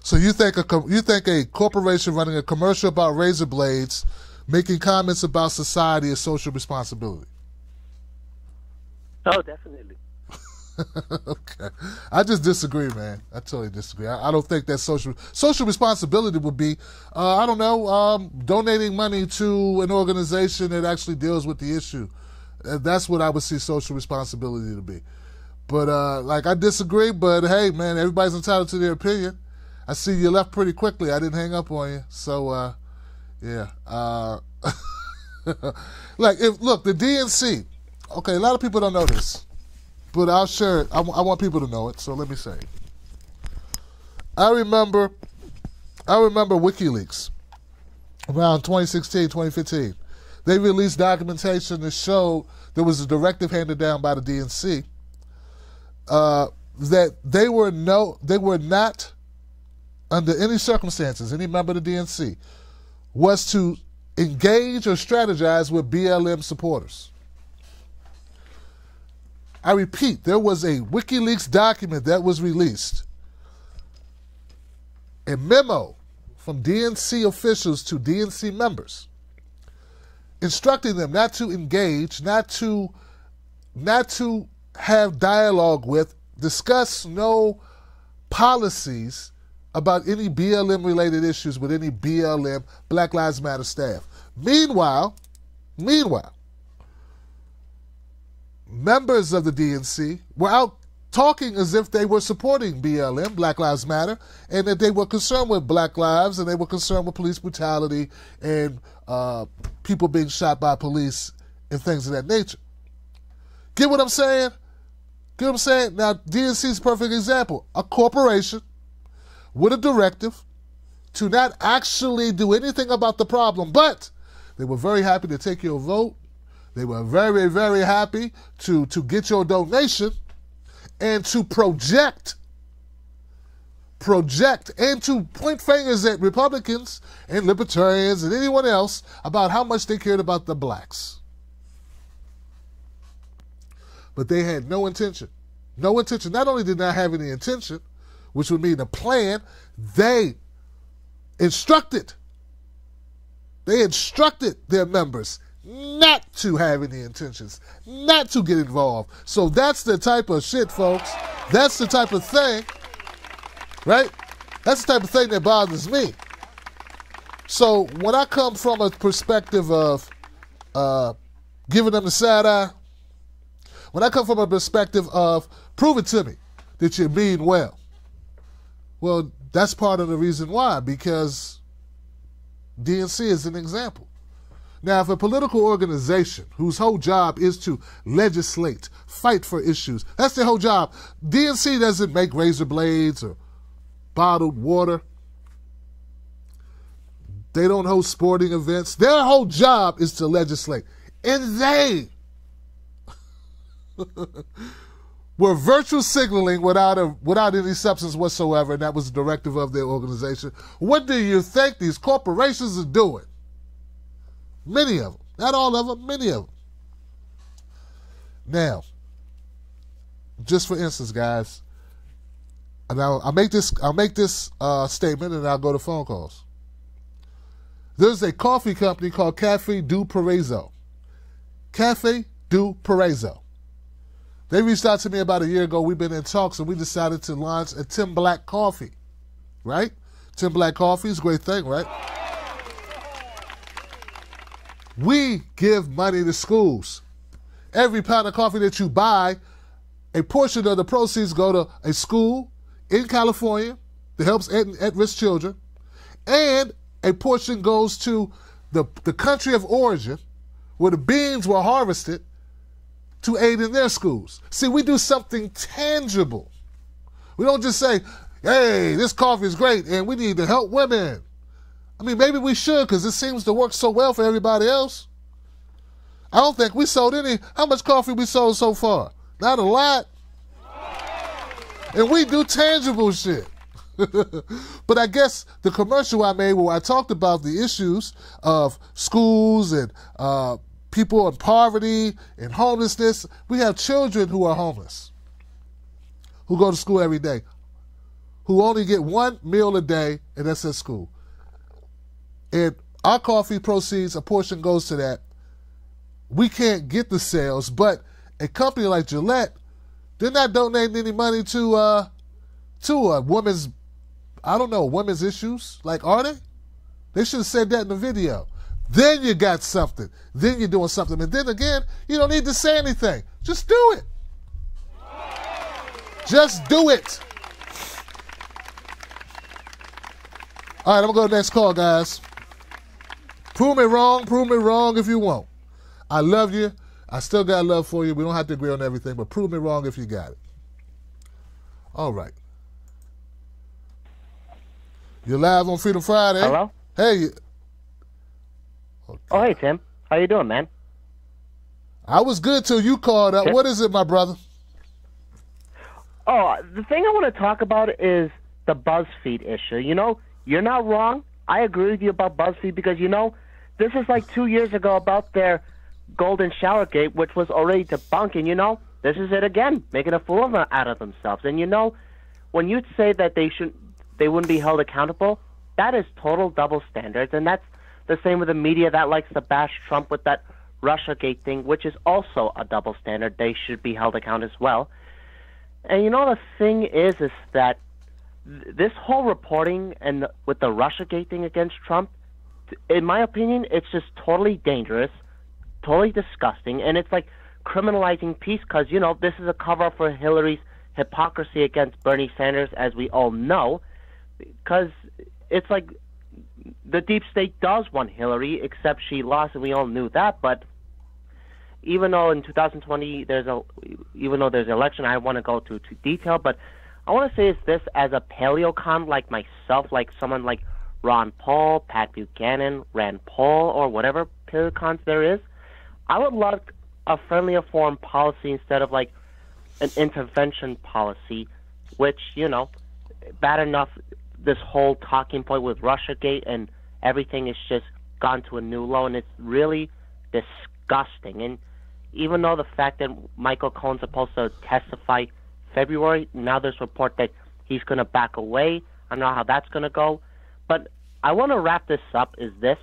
So you think a corporation running a commercial about razor blades, making comments about society is social responsibility? Oh, definitely. Okay. I just disagree, man. I totally disagree. I don't think that social responsibility would be, donating money to an organization that actually deals with the issue. That's what I would see social responsibility to be. But, I disagree, but hey, man, everybody's entitled to their opinion. I see you left pretty quickly. I didn't hang up on you. So, yeah. Look, the DNC, okay, a lot of people don't know this. But I'll share it. I want people to know it, so let me say it. I remember WikiLeaks around 2016, 2015. They released documentation that showed there was a directive handed down by the DNC that they were not, under any circumstances, any member of the DNC was to engage or strategize with BLM supporters. I repeat, there was a WikiLeaks document that was released, a memo from DNC officials to DNC members, instructing them not to engage, not to have dialogue with, discuss no policies about any BLM-related issues with any BLM, Black Lives Matter staff. Meanwhile, members of the DNC were out talking as if they were supporting BLM, Black Lives Matter, and that they were concerned with Black lives and they were concerned with police brutality and people being shot by police and things of that nature. Get what I'm saying? Get what I'm saying? Now, DNC is a perfect example. A corporation with a directive to not actually do anything about the problem, but they were very happy to take your vote. They were very, very happy to get your donation and to project and to point fingers at Republicans and Libertarians and anyone else about how much they cared about the blacks. But they had no intention. No intention. Not only did not have any intention, which would mean a plan, they instructed their members not to have any intentions, not to get involved. So that's the type of shit, folks. That's the type of thing, right? That's the type of thing that bothers me. So when I come from a perspective of giving them the side eye, when I come from a perspective of prove it to me that you mean well, well, that's part of the reason why, because DNC is an example. Now, if a political organization whose whole job is to legislate, fight for issues, that's their whole job. DNC doesn't make razor blades or bottled water. They don't host sporting events. Their whole job is to legislate. And they were virtue signaling without any substance whatsoever, and that was the directive of their organization. What do you think these corporations are doing? Many of them. Not all of them, many of them. Now, just for instance, guys, and I'll make this statement and I'll go to phone calls. There's a coffee company called Cafe do Paraiso. Cafe do Paraiso. They reached out to me about a year ago. We've been in talks, and we decided to launch a Tim Black coffee, right? Tim Black coffee is a great thing, right? We give money to schools. Every pound of coffee that you buy, a portion of the proceeds go to a school in California that helps at-risk children, and a portion goes to the country of origin where the beans were harvested to aid in their schools. See, we do something tangible. We don't just say, hey, this coffee is great and we need to help women. I mean, maybe we should, because it seems to work so well for everybody else. I don't think we sold any. How much coffee we sold so far? Not a lot. And we do tangible shit. But I guess the commercial I made where I talked about the issues of schools and people in poverty and homelessness. We have children who are homeless, who go to school every day, who only get one meal a day, and that's at school. And our coffee proceeds, a portion goes to that. We can't get the sales, but a company like Gillette, they're not donating any money to a women's, women's issues. Like, are they? They should have said that in the video. Then you got something. Then you're doing something. And then again, you don't need to say anything. Just do it. Just do it. All right, I'm going to go to the next call, guys. Prove me wrong if you want. I love you. I still got love for you. We don't have to agree on everything, but prove me wrong if you got it. All right. You're live on Freedom Friday. Hello? Hey. Okay. Oh, hey, Tim. How you doing, man? I was good till you called up. What is it, my brother? Oh, the thing I want to talk about is the BuzzFeed issue. You know, you're not wrong. I agree with you about BuzzFeed because, you know, this is like 2 years ago about their golden shower gate, which was already debunked. And, you know, this is it again, making a fool out of themselves. And, you know, when you say that they wouldn't be held accountable, that is total double standards. And that's the same with the media that likes to bash Trump with that Russiagate thing, which is also a double standard. They should be held accountable as well. And you know, the thing is that this whole reporting and with the Russiagate thing against Trump, in my opinion, it's just totally dangerous, totally disgusting, and it's like criminalizing peace because, you know, this is a cover for Hillary's hypocrisy against Bernie Sanders, as we all know, because it's like the deep state does want Hillary, except she lost, and we all knew that. But even though in 2020 there's an election, I want to go to detail, but I want to say it's this as a paleocon like myself, like someone like Ron Paul, Pat Buchanan, Rand Paul, or whatever paleocons there is. I would love a friendlier foreign policy instead of like an intervention policy, which, you know, bad enough this whole talking point with Russiagate and everything is just gone to a new low, and it's really disgusting. And even though the fact that Michael Cohen's supposed to testify February, now there's report that he's going to back away. I don't know how that's going to go. But I want to wrap this up is this.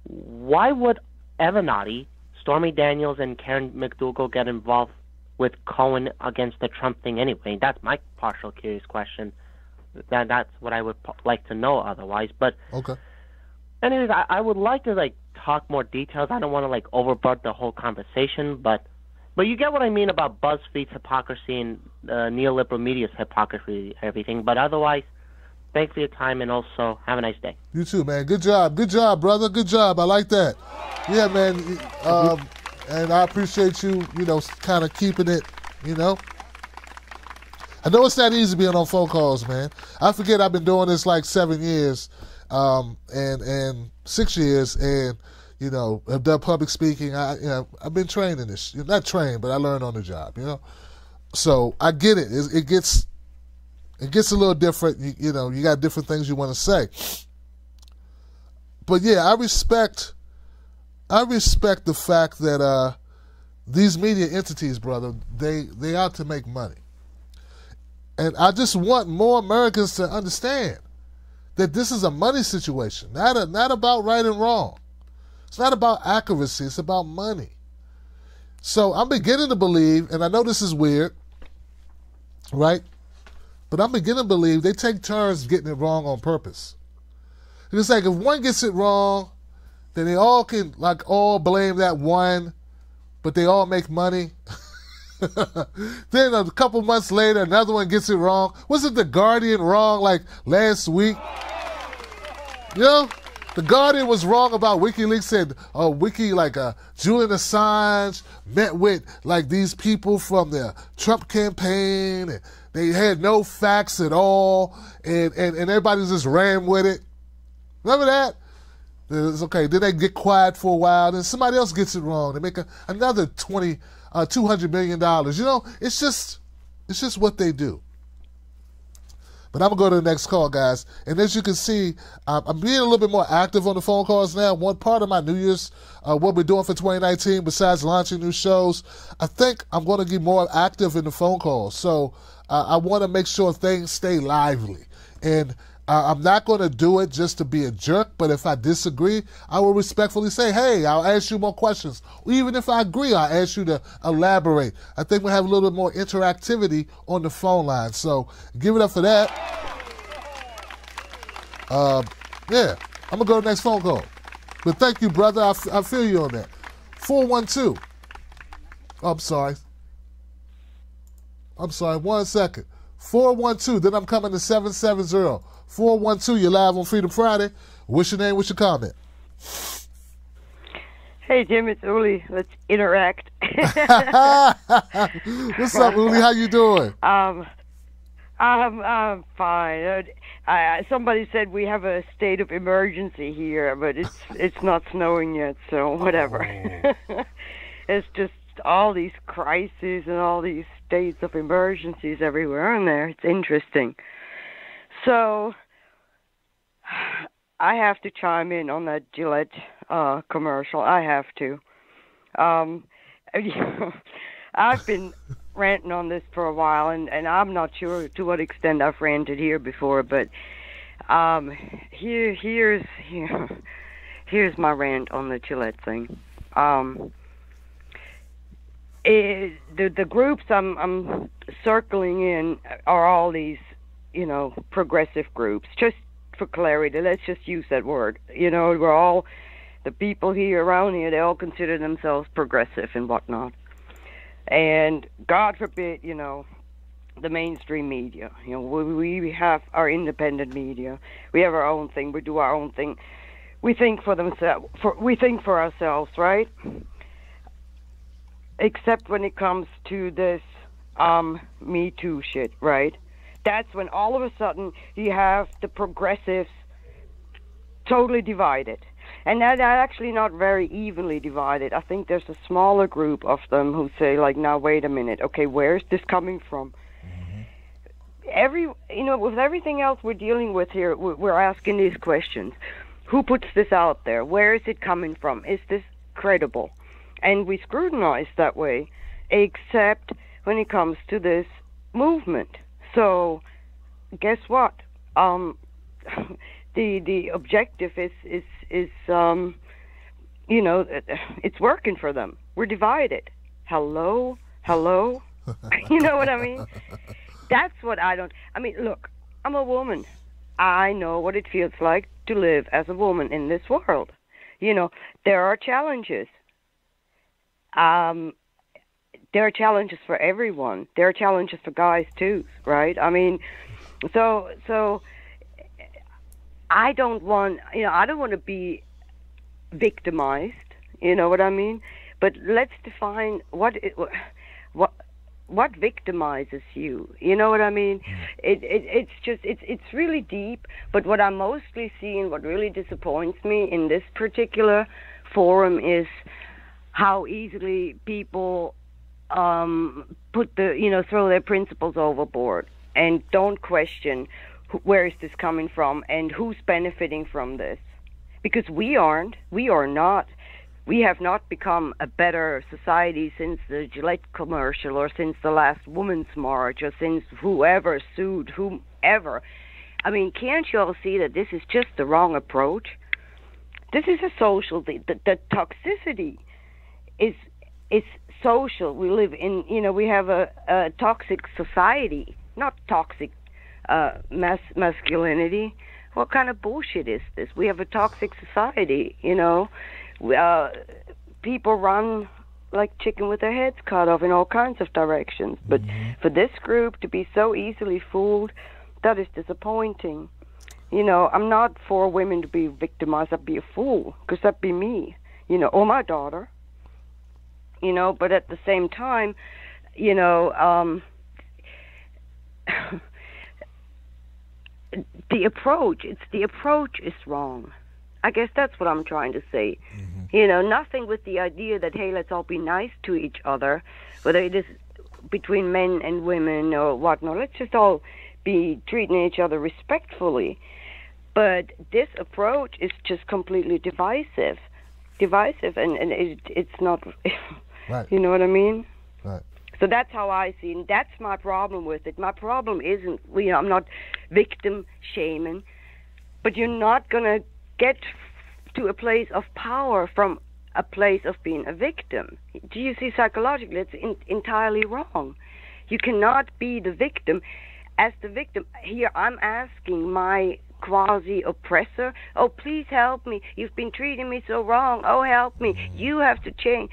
Why would Avenatti, Stormy Daniels, and Karen McDougal get involved with Cohen against the Trump thing anyway? That's my partial curious question. That's what I would like to know otherwise. But okay. Anyways, I would like to like talk more details. I don't want to like overboard the whole conversation, but you get what I mean about BuzzFeed's hypocrisy and neoliberal media's hypocrisy and everything. But otherwise, thanks for your time and also have a nice day. You too, man. Good job, brother. Good job. I like that. Yeah, man. And I appreciate you, you know, kind of keeping it, you know. I know it's not easy being on phone calls, man. I forget I've been doing this like 7 years, and 6 years, and you know, I've done public speaking. I've been trained in this. Not trained, but I learned on the job. You know, so I get it. It gets a little different. You know, you got different things you want to say. But yeah, I respect the fact that these media entities, brother, they out to make money. And I just want more Americans to understand that this is a money situation, not about right and wrong. It's not about accuracy, it's about money. So I'm beginning to believe, and I know this is weird, right? But I'm beginning to believe they take turns getting it wrong on purpose. And it's like if one gets it wrong, then they all can all blame that one, but they all make money. Then a couple months later, another one gets it wrong. Wasn't The Guardian wrong like last week? You know, The Guardian was wrong about WikiLeaks. Said Julian Assange met with like these people from the Trump campaign, and they had no facts at all, and everybody just ran with it. Remember that? It's okay. Then they get quiet for a while. Then somebody else gets it wrong. They make another $200 million. You know, it's just what they do. But I'm going to go to the next call, guys. And as you can see, I'm being a little bit more active on the phone calls now. One part of my New Year's, what we're doing for 2019, besides launching new shows, I think I'm going to get more active in the phone calls. So I want to make sure things stay lively. And I'm not going to do it just to be a jerk, but if I disagree, I will respectfully say, hey, I'll ask you more questions. Even if I agree, I'll ask you to elaborate. I think we'll have a little bit more interactivity on the phone line. So give it up for that. Yeah, I'm going to go to the next phone call. But thank you, brother. I feel you on that. 412. Oh, I'm sorry. 1 second. 412. Then I'm coming to 770. 412, you're live on Freedom Friday. What's your name? What's your comment? Hey, Jim, it's Uli. Let's interact. What's up, Uli? How you doing? I'm fine. Somebody said we have a state of emergency here, but it's not snowing yet, so whatever. It's just all these crises and all these states of emergencies everywhere in there. It's interesting. So I have to chime in on that Gillette commercial. I have to. I've been ranting on this for a while, and I'm not sure to what extent I've ranted here before, but here's my rant on the Gillette thing. The groups I'm circling in are all these, progressive groups. Just for clarity, let's just use that word. We're all, the people here around here, they all consider themselves progressive and whatnot. And God forbid, the mainstream media. We have our independent media. We have our own thing. We do our own thing. We think for themselves. We think for ourselves, right? Except when it comes to this Me Too shit, right? That's when all of a sudden you have the progressives totally divided. And they're actually not very evenly divided. I think there's a smaller group of them who say, like, now, wait a minute. Okay, where's this coming from? With everything else we're dealing with here, we're asking these questions. Who puts this out there? Where is it coming from? Is this credible? And we scrutinize that way, except when it comes to this movement. So, guess what? The objective is it's working for them. We're divided. Hello? You know what I mean? That's what look, I'm a woman. I know what it feels like to live as a woman in this world. There are challenges. There are challenges for everyone. There are challenges for guys too, right? So I don't want to be victimized. You know what I mean? But let's define what victimizes you. You know what I mean? It's really deep. But what I'm mostly seeing, what really disappoints me in this particular forum is how easily people throw their principles overboard and don't question where is this coming from and who's benefiting from this. Because we have not become a better society since the Gillette commercial or since the last Women's March or since whoever sued whomever. Can't you all see that this is just the wrong approach? This is a social thing. The toxicity is social. We live in, we have a toxic society, not toxic masculinity. What kind of bullshit is this? We have a toxic society, people run like chicken with their heads cut off in all kinds of directions. But for this group to be so easily fooled, that is disappointing. I'm not for women to be victimized. I'd be a fool, because that'd be me, or my daughter. But at the same time, the approach is wrong. I guess that's what I'm trying to say. Nothing with the idea that, hey, let's all be nice to each other, whether it is between men and women or whatnot. Let's just all be treating each other respectfully. But this approach is just completely divisive, and it's not. Right. You know what I mean? Right. So that's how I see it. And that's my problem with it. My problem isn't, I'm not victim shaming, but you're not going to get to a place of power from a place of being a victim. Do you see, psychologically, it's entirely wrong. You cannot be the victim. As the victim, here I'm asking my quasi-oppressor, oh, please help me. You've been treating me so wrong. Oh, help me. You have to change.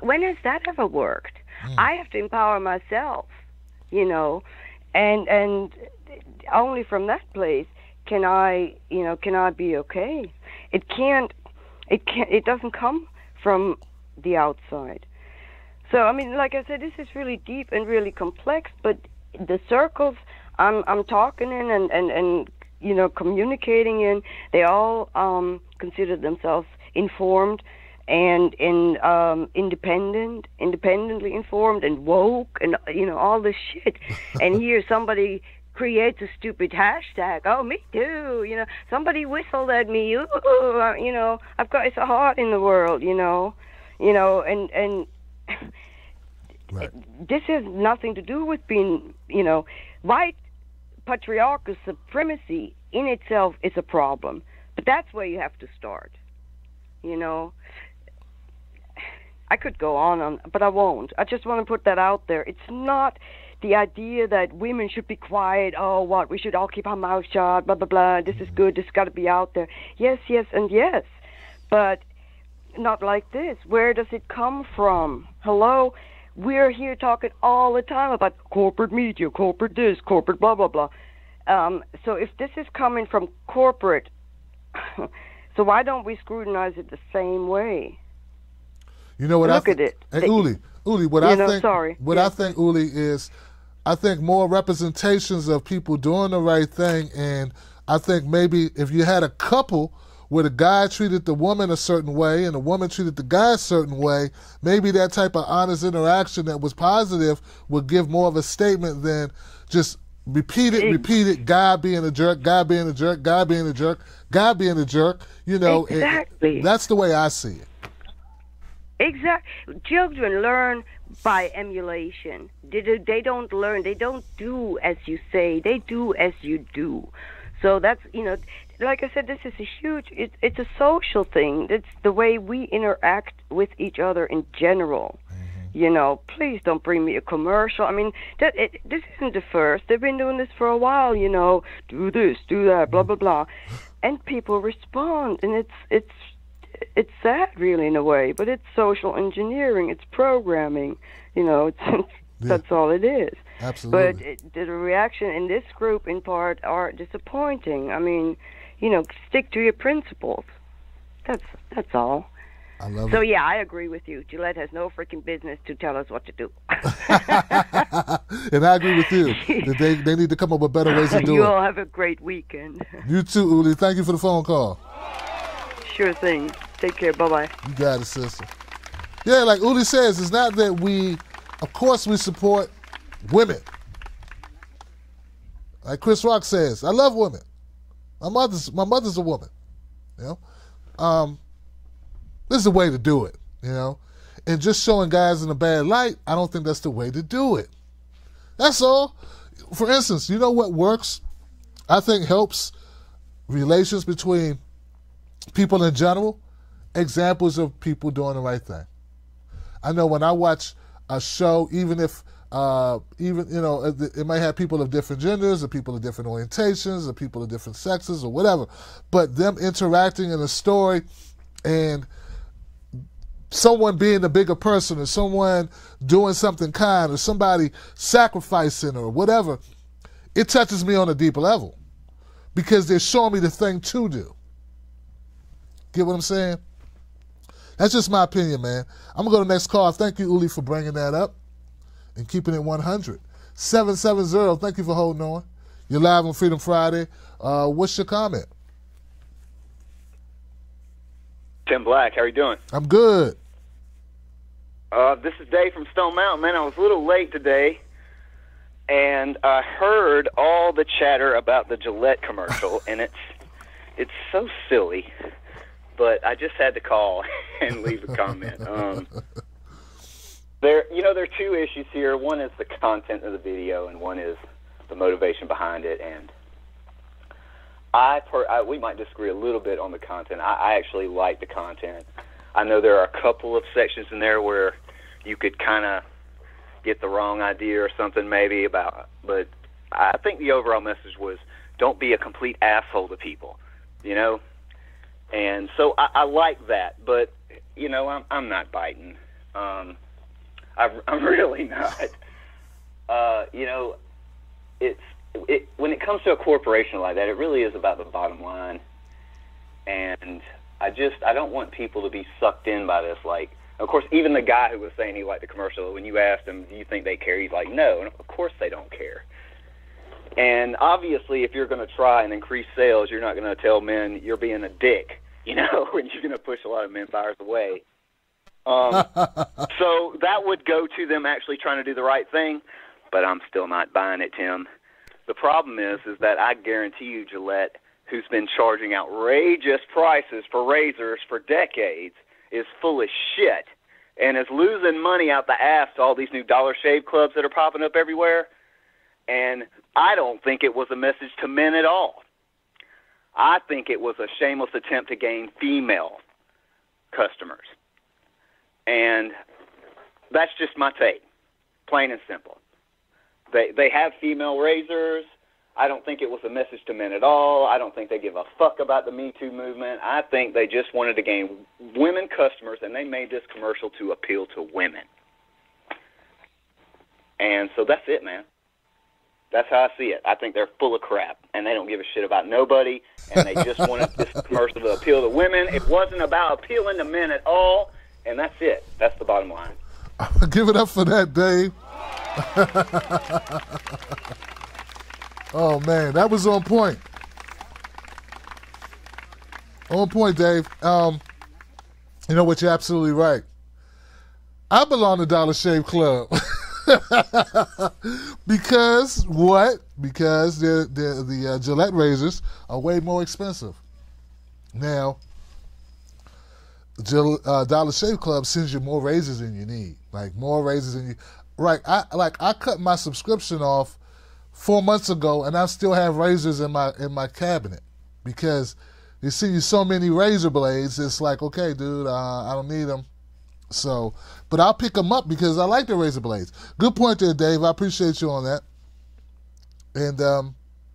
When has that ever worked? I have to empower myself, and only from that place can I be okay. It doesn't come from the outside. So, like I said, this is really deep and really complex, but the circles I'm talking in and communicating in. They all consider themselves informed and independently informed and woke and all this shit. And here somebody creates a stupid hashtag. Oh, me too. Somebody whistled at me. Ooh, I've got it's a heart in the world. And Right. this has nothing to do with being white patriarchal supremacy in itself is a problem, but that's where you have to start. I could go on, but I won't. I just want to put that out there. It's not the idea that women should be quiet. Oh, what? We should all keep our mouths shut, blah, blah, blah. This is good. This got to be out there. Yes, yes, and yes. But not like this. Where does it come from? Hello? We're here talking all the time about corporate media, corporate this, corporate blah, blah, blah. So if this is coming from corporate, so why don't we scrutinize it the same way? You know what? Look at it. Hey, Uli, what I think. Sorry. What I think, Uli, is I think more representations of people doing the right thing, and I think maybe if you had a couple where the guy treated the woman a certain way and the woman treated the guy a certain way, maybe that type of honest interaction that was positive would give more of a statement than just repeat it, guy being a jerk, guy being a jerk, guy being a jerk, guy being a jerk. Exactly. That's the way I see it. Exactly. Children learn by emulation. They don't learn. They don't do as you say. They do as you do. So that's, like I said, this is a huge, it's a social thing. It's the way we interact with each other in general. Mm-hmm. Please don't bring me a commercial. I mean, this isn't the first. They've been doing this for a while, do this, do that, blah, blah, blah. And people respond. And it's sad, really, in a way, but it's social engineering. It's programming. That's all it is. Absolutely. But the reaction in this group, in part, are disappointing. I mean, stick to your principles. That's all. I love so it. Yeah, I agree with you. Gillette has no freaking business to tell us what to do. And I agree with you. That they need to come up with better ways to do it. You all have a great weekend. You too, Uli. Thank you for the phone call. Sure thing. Take care. Bye-bye. You got it, sister. Yeah, like Uli says, it's not that of course we support women. Like Chris Rock says, I love women. My mother's a woman. This is the way to do it, And just showing guys in a bad light, I don't think that's the way to do it. That's all. For instance, you know what works? I think helps relations between people in general, examples of people doing the right thing. I know when I watch a show, even if it might have people of different genders or people of different orientations or people of different sexes or whatever, but them interacting in a story and someone being the bigger person or someone doing something kind or somebody sacrificing or whatever, it touches me on a deeper level because they're showing me the thing to do. Get what I'm saying? That's just my opinion, man. I'm going to go to the next call. Thank you, Uli, for bringing that up and keeping it 100. 770, thank you for holding on. You're live on Freedom Friday. What's your comment? Tim Black, how are you doing? I'm good. This is Dave from Stone Mountain. Man, I was a little late today, and I heard all the chatter about the Gillette commercial, and it's so silly. But I just had to call and leave a comment. There are two issues here. One is the content of the video, and one is the motivation behind it. And we might disagree a little bit on the content. I actually like the content. I know there are a couple of sections in there where you could kind of get the wrong idea or something maybe about, but I think the overall message was don't be a complete asshole to people, And so I like that, but I'm not biting. I'm really not. When it comes to a corporation like that, it really is about the bottom line, and I don't want people to be sucked in by this. Like, of course, even the guy who was saying he liked the commercial, when you asked him, do you think they care? He's like, no, and of course they don't care. And obviously, if you're going to try and increase sales, you're not going to tell men you're being a dick, and you're going to push a lot of men buyers away. So that would go to them actually trying to do the right thing, but I'm still not buying it, Tim. The problem is that I guarantee you Gillette, who's been charging outrageous prices for razors for decades, is full of shit and is losing money out the ass to all these new Dollar Shave Clubs that are popping up everywhere. And I don't think it was a message to men at all. I think it was a shameless attempt to gain female customers. And that's just my take, plain and simple. They have female razors. I don't think it was a message to men at all. I don't think they give a fuck about the Me Too movement. I think they just wanted to gain women customers, and they made this commercial to appeal to women. And so that's it, man. That's how I see it. I think they're full of crap, and they don't give a shit about nobody, and they just wanted this commercial to appeal to women. It wasn't about appealing to men at all, and that's it. That's the bottom line. Give it up for that, Dave. Oh, man, that was on point. On point, Dave. You know what? You're absolutely right. I belong to Dollar Shave Club. Because what? Because the Gillette razors are way more expensive. Now, Dollar Shave Club sends you more razors than you need. Like, more razors than you... Right, I cut my subscription off 4 months ago, and I still have razors in my cabinet because you see so many razor blades. It's like, okay, dude, I don't need them. So, but I'll pick them up because I like the razor blades. Good point there, Dave. I appreciate you on that. And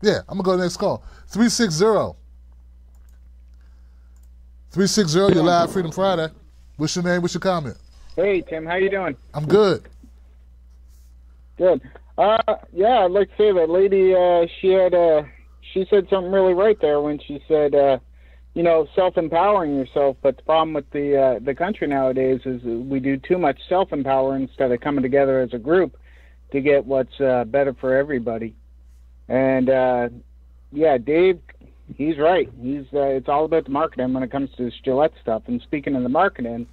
yeah, I'm gonna go to the next call. 360. 360. You're live, Freedom Friday. What's your name? What's your comment? Hey, Tim. How you doing? I'm good. Good. Yeah, I'd like to say that lady, she said something really right there when she said, self-empowering yourself. But the problem with the country nowadays is we do too much self-empowering instead of coming together as a group to get what's better for everybody. And, yeah, Dave, he's right. It's all about the marketing when it comes to this Gillette stuff. And speaking of the marketing,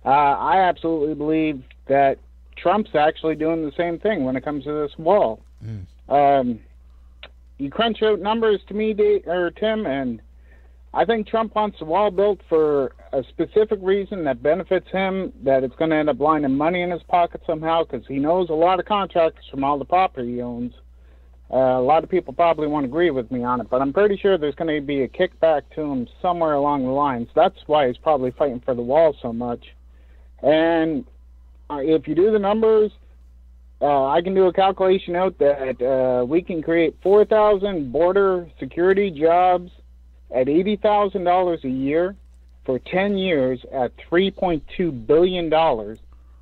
I absolutely believe that Trump's actually doing the same thing when it comes to this wall. You crunch out numbers to me, Tim, and I think Trump wants the wall built for a specific reason that benefits him, that it's going to end up lining money in his pocket somehow because he knows a lot of contractors from all the property he owns. A lot of people probably won't agree with me on it, but I'm pretty sure there's going to be a kickback to him somewhere along the lines. That's why he's probably fighting for the wall so much. And if you do the numbers, I can do a calculation out that we can create 4,000 border security jobs at $80,000 a year for 10 years at $3.2 billion,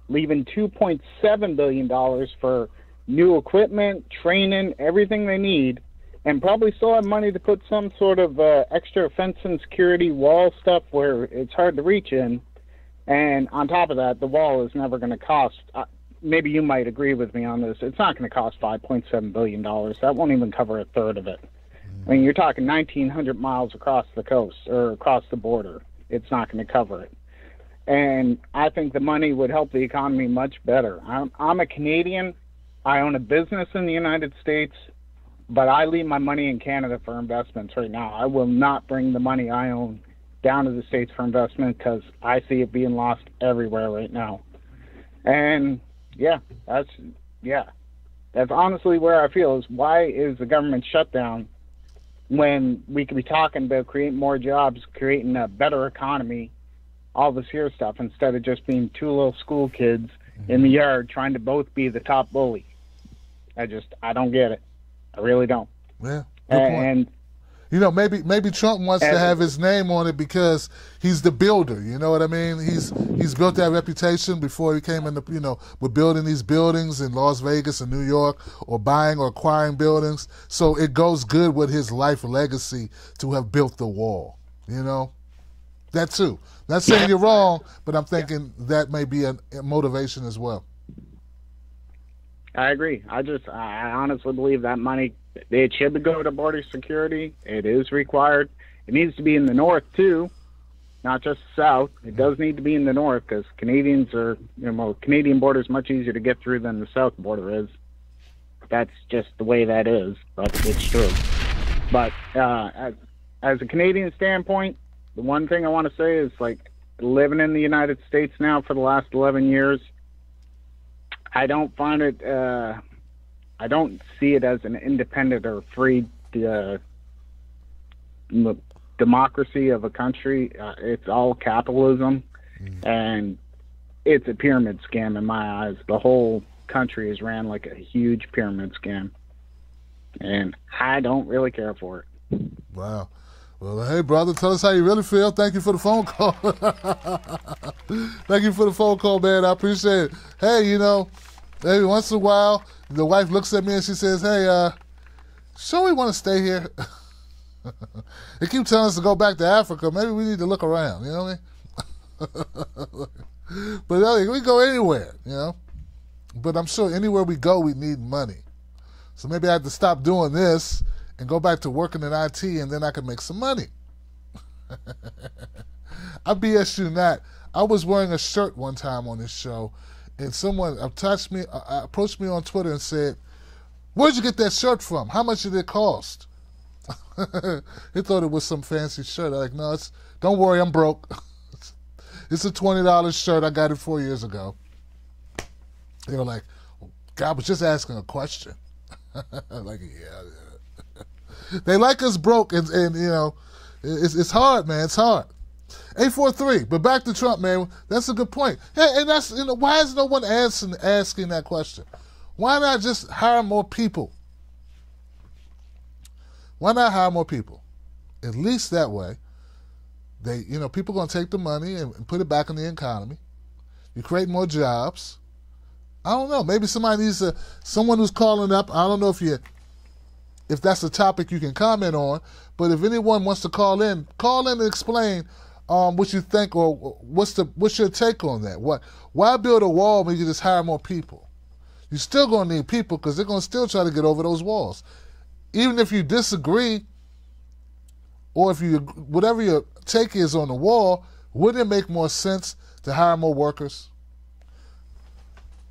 leaving $2.7 billion for new equipment, training, everything they need, and probably still have money to put some sort of extra fence and security wall stuff where it's hard to reach in. And on top of that, the wall is never going to cost, maybe you might agree with me on this, it's not going to cost $5.7 billion. That won't even cover a third of it. I mean, you're talking 1,900 miles across the coast or across the border. It's not going to cover it. And I think the money would help the economy much better. I'm a Canadian. I own a business in the United States, but I leave my money in Canada for investments right now. I will not bring the money I own down to the States for investment because I see it being lost everywhere right now. And that's honestly where I feel is why is the government shut down when we could be talking about creating more jobs, creating a better economy, all this here stuff, instead of just being two little school kids in the yard trying to both be the top bully. I don't get it. I really don't. Yeah, good point. And maybe Trump wants to have his name on it because he's the builder. You know what I mean? He's built that reputation before he came into, with building these buildings in Las Vegas and New York or buying or acquiring buildings. So it goes good with his life legacy to have built the wall, That too. Not saying you're wrong, but I'm thinking that may be a motivation as well. I agree. I honestly believe that money, it should go to border security. It is required. It needs to be in the north, too, not just south. It does need to be in the north because Canadians are, Canadian border is much easier to get through than the south border is. That's just the way that is, but it's true. But as a Canadian standpoint, the one thing I want to say is, like, living in the United States now for the last 11 years, I don't find it, I don't see it as an independent or free democracy of a country. It's all capitalism, and it's a pyramid scam in my eyes. The whole country is ran like a huge pyramid scam, and I don't really care for it. Wow. Well, hey, brother, tell us how you really feel. Thank you for the phone call. Thank you for the phone call, man. I appreciate it. Hey, every once in a while, the wife looks at me and she says, hey, sure we want to stay here? They keep telling us to go back to Africa. Maybe we need to look around, you know what I mean? But we go anywhere, But I'm sure anywhere we go, we need money. So maybe I have to stop doing this and go back to working in IT, and then I can make some money. I BS you not. I was wearing a shirt one time on this show, and someone approached me on Twitter and said, "Where'd you get that shirt from? How much did it cost?" He thought it was some fancy shirt. I'm like, no, don't worry, I'm broke. It's a $20 shirt. I got it 4 years ago. They were like, God was just asking a question. Like, yeah. They like us broke, and it's hard, man. It's hard. 843. But back to Trump, man. That's a good point. Hey, and that's why is no one asking that question? Why not just hire more people? Why not hire more people? At least that way, people are going to take the money and put it back in the economy. You create more jobs. I don't know. Maybe somebody needs someone who's calling up. I don't know if that's a topic you can comment on, but if anyone wants to call in and explain what you think, or what's your take on that? Why build a wall when you can just hire more people? You're still going to need people because they're going to still try to get over those walls. Even if you disagree, or if whatever your take is on the wall, wouldn't it make more sense to hire more workers?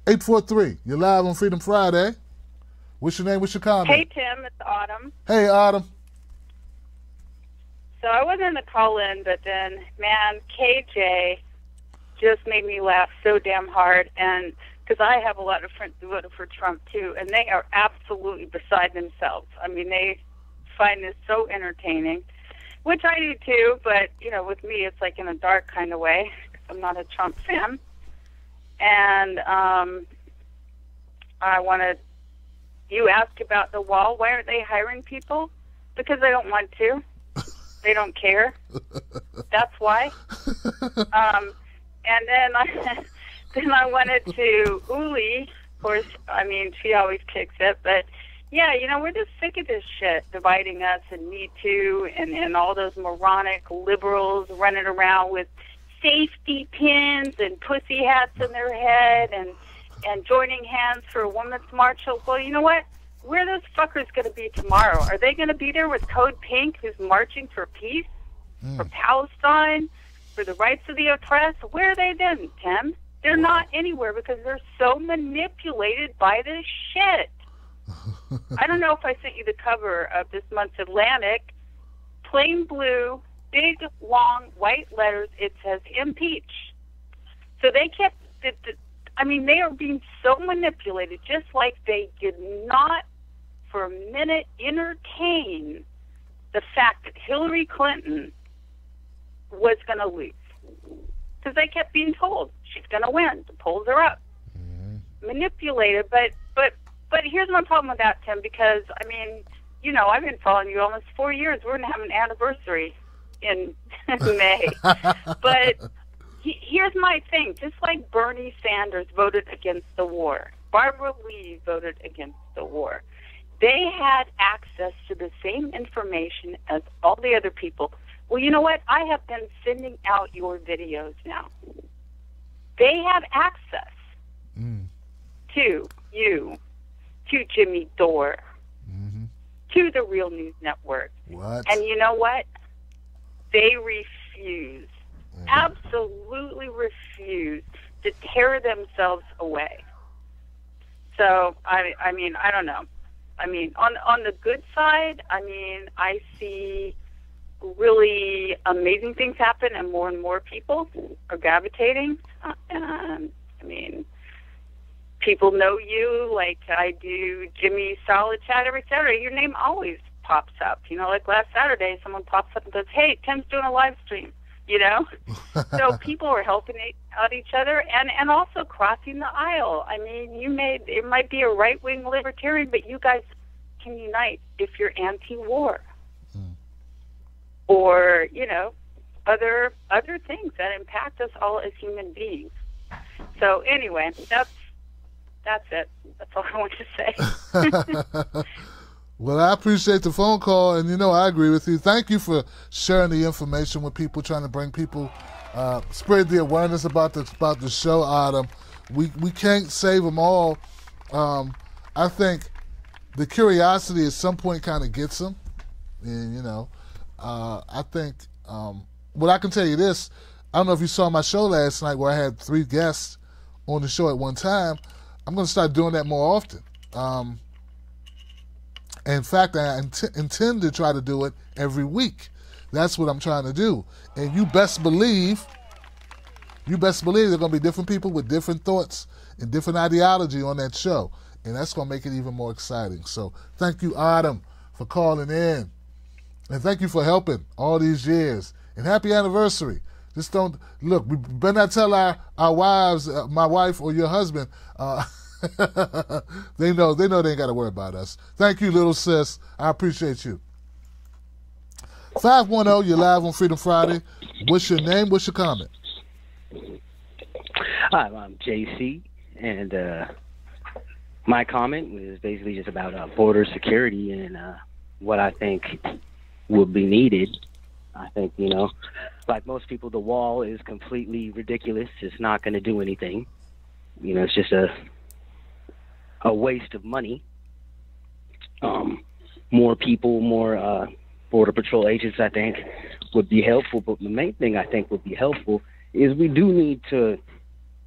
843, you're live on Freedom Friday. What's your name? What's your comment? Hey, Tim, it's Autumn. Hey, Autumn. So I wasn't to call in, but then, man, KJ just made me laugh so damn hard, and because I have a lot of friends who voted for Trump, too, and they are absolutely beside themselves. I mean, they find this so entertaining, which I do, too, but, with me, it's like in a dark kind of way, because I'm not a Trump fan. And I wanted... You asked about the wall. Why aren't they hiring people? Because they don't want to. They don't care. That's why. And then I wanted to Uli. Of course, I mean, she always kicks it. But, yeah, we're just sick of this shit dividing us, and Me Too, and all those moronic liberals running around with safety pins and pussy hats in their head and joining hands for a women's march. Well, you know what? Where are those fuckers going to be tomorrow? Are they going to be there with Code Pink, who's marching for peace, for Palestine, for the rights of the oppressed? Where are they then, Tim? They're not anywhere because they're so manipulated by this shit. I don't know if I sent you the cover of this month's Atlantic. Plain blue, big, long, white letters. It says impeach. So they kept... they are being so manipulated, just like they did not for a minute entertain the fact that Hillary Clinton was going to lose. Because they kept being told she's going to win. The polls are up. Manipulated, but here's my problem with that, Tim, because, I've been following you almost 4 years. We're going to have an anniversary in May. But... Here's my thing. Just like Bernie Sanders voted against the war, Barbara Lee voted against the war, they had access to the same information as all the other people. Well, you know what? I have been sending out your videos now. They have access to you to Jimmy Dore, Mm-hmm. to the Real News Network. What? And you know what? They refuse, absolutely refuse to tear themselves away. So, I mean, I don't know. I mean, on the good side, I mean, I see really amazing things happen, and more people are gravitating. I mean, people know you, like I do Jimmy Solid Chat every Saturday. Your name always pops up. You know, like last Saturday, someone pops up and says, "Hey, Tim's doing a live stream." You know? So people are helping out each other and also crossing the aisle. I mean, it might be a right-wing libertarian, but you guys can unite if you're anti-war. Or, you know, other things that impact us all as human beings. So anyway, that's it. That's all I want to say. Well, I appreciate the phone call, and, you know, I agree with you. Thank you for sharing the information with people, trying to bring people, spread the awareness about the show, Adam. We can't save them all. I think the curiosity at some point kind of gets them, and, you know, I think, well, I can tell you this. I don't know if you saw my show last night where I had 3 guests on the show at one time. I'm going to start doing that more often. In fact, I intend to try to do it every week. That's what I'm trying to do. And you best believe there are going to be different people with different thoughts and different ideology on that show. And that's going to make it even more exciting. So thank you, Adam, for calling in. And thank you for helping all these years. And happy anniversary. Just don't, look, we better not tell our wives, my wife or your husband, they know they ain't got to worry about us. Thank you, little sis. I appreciate you. 510, you're live on Freedom Friday. What's your name? What's your comment? Hi, I'm JC, and my comment was basically just about border security and what I think would be needed. I think, you know, like most people, the wall is completely ridiculous. It's not going to do anything. You know, it's just a waste of money. More people, more Border Patrol agents, I think, would be helpful. But the main thing I think would be helpful is we do need to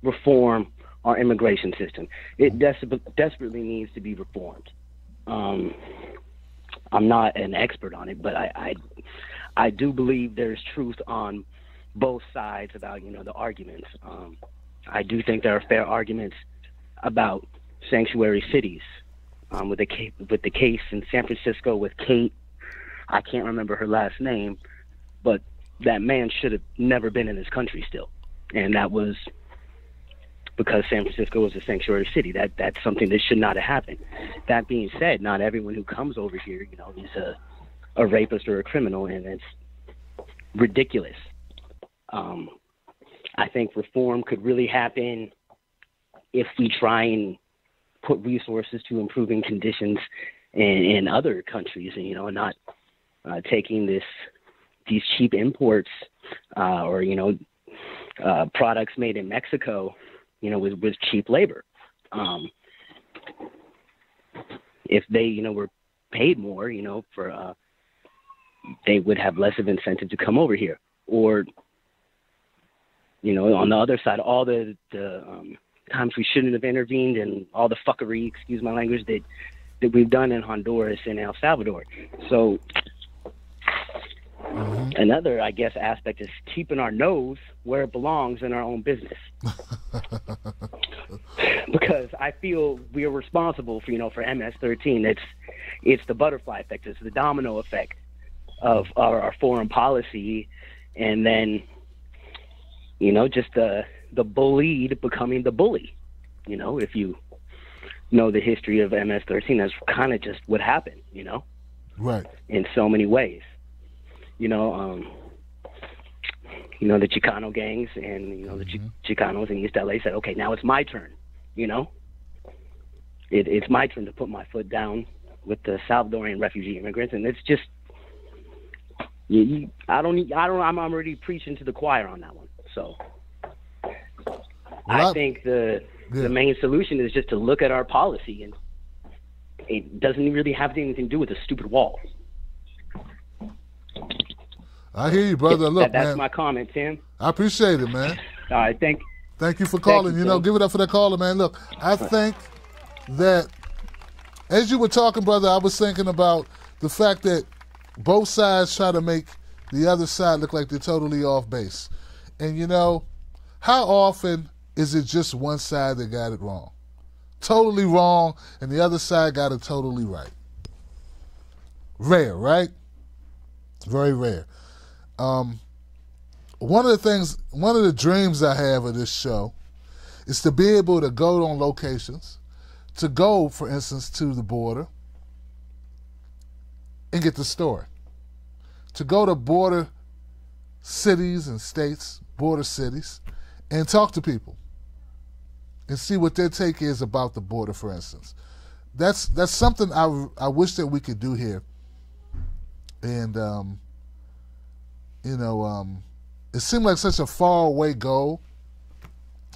reform our immigration system. It desperately needs to be reformed. I'm not an expert on it, but I do believe there's truth on both sides about, you know, the arguments. I do think there are fair arguments about sanctuary cities. With the case in San Francisco with Kate, I can't remember her last name, but that man should have never been in this country still, and that was because San Francisco was a sanctuary city. That's something that should not have happened. That being said, not everyone who comes over here, you know, is a rapist or a criminal, and it's ridiculous. I think reform could really happen if we try and put resources to improving conditions in other countries, and, you know, not taking these cheap imports or, you know, products made in Mexico, you know, with cheap labor. If they, you know, were paid more, you know, for they would have less of incentive to come over here. Or, you know, on the other side, all the times we shouldn't have intervened and all the fuckery, excuse my language, that we've done in Honduras and El Salvador. So another, I guess, aspect is keeping our nose where it belongs in our own business. Because I feel we are responsible for, you know, for MS-13. It's the butterfly effect. It's the domino effect of our foreign policy, and then, you know, just the bullied becoming the bully. You know, if you know the history of MS-13, that's kind of just what happened, you know? Right. In so many ways. You know, the Chicano gangs and, you know, the Chicanos in East LA said, okay, now it's my turn, you know? It's my turn to put my foot down with the Salvadorian refugee immigrants, and it's just, I'm already preaching to the choir on that one. So I think the main solution is just to look at our policy and It doesn't really have anything to do with a stupid wall. I hear you, brother. Look, that's man, my comment, Tim. I appreciate it, man. All right, thank you for calling. You know, give it up for that caller, man. Look, I think that as you were talking, brother, I was thinking about the fact that both sides try to make the other side look like they're totally off base. And, you know, how often is it just one side that got it wrong? Totally wrong, and the other side got it totally right. Rare, right? Very rare. One of the dreams I have of this show is to be able to go on locations, to go, for instance, to the border and get the story. To go to border cities and states, border cities, and talk to people and see what their take is about the border, for instance. That's something I wish that we could do here. And, it seemed like such a far away goal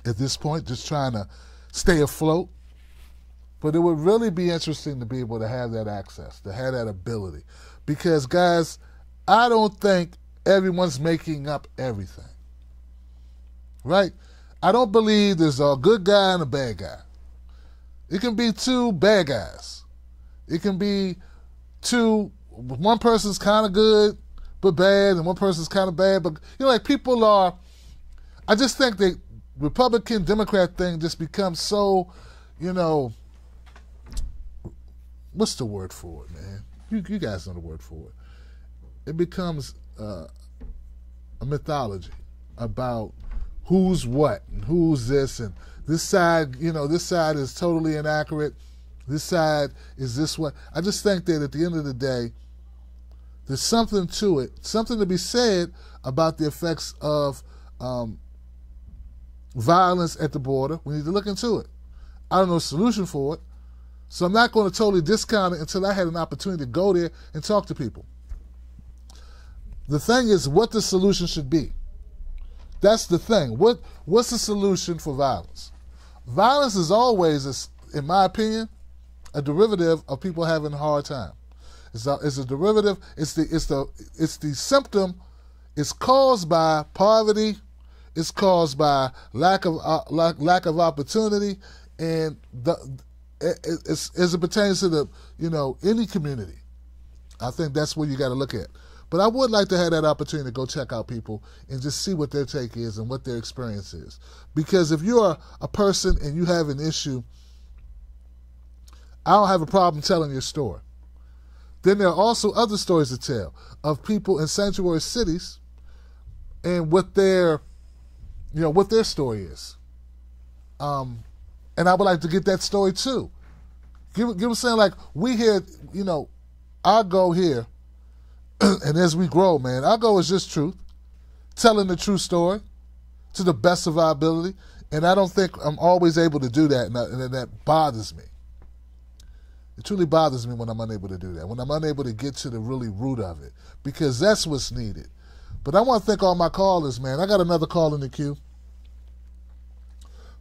at this point, just trying to stay afloat. But it would really be interesting to be able to have that access, to have that ability. Because, guys, I don't think everyone's making up everything. Right? I don't believe there's a good guy and a bad guy. It can be two bad guys. It can be one person's kind of good but bad, and one person's kind of bad. But, like people are, I just think the Republican-Democrat thing just becomes so, what's the word for it, man? You guys know the word for it. It becomes a mythology about who's what and who's this, and this side, this side is totally inaccurate. This side is this way. I just think that at the end of the day, there's something to it, something to be said about the effects of violence at the border. We need to look into it. I don't know a solution for it, so I'm not going to totally discount it until I had an opportunity to go there and talk to people. The thing is what the solution should be. That's the thing. What's the solution for violence? Violence is always, in my opinion, a derivative of people having a hard time. It's a derivative. It's the symptom. It's caused by poverty. It's caused by lack of opportunity, and as it pertains to any community. I think that's where you got to look at. But I would like to have that opportunity to go check out people and just see what their take is and what their experience is. Because if you're a person and you have an issue, I don't have a problem telling your story. Then there are also other stories to tell of people in sanctuary cities and what their story is. And I would like to get that story too. Give them saying, like, we here, our goal here, and as we grow, man, our goal is just truth, telling the true story to the best of our ability. And I don't think I'm always able to do that, and that bothers me. It truly bothers me when I'm unable to do that, when I'm unable to get to the really root of it, because that's what's needed. But I want to thank all my callers, man. I got another call in the queue.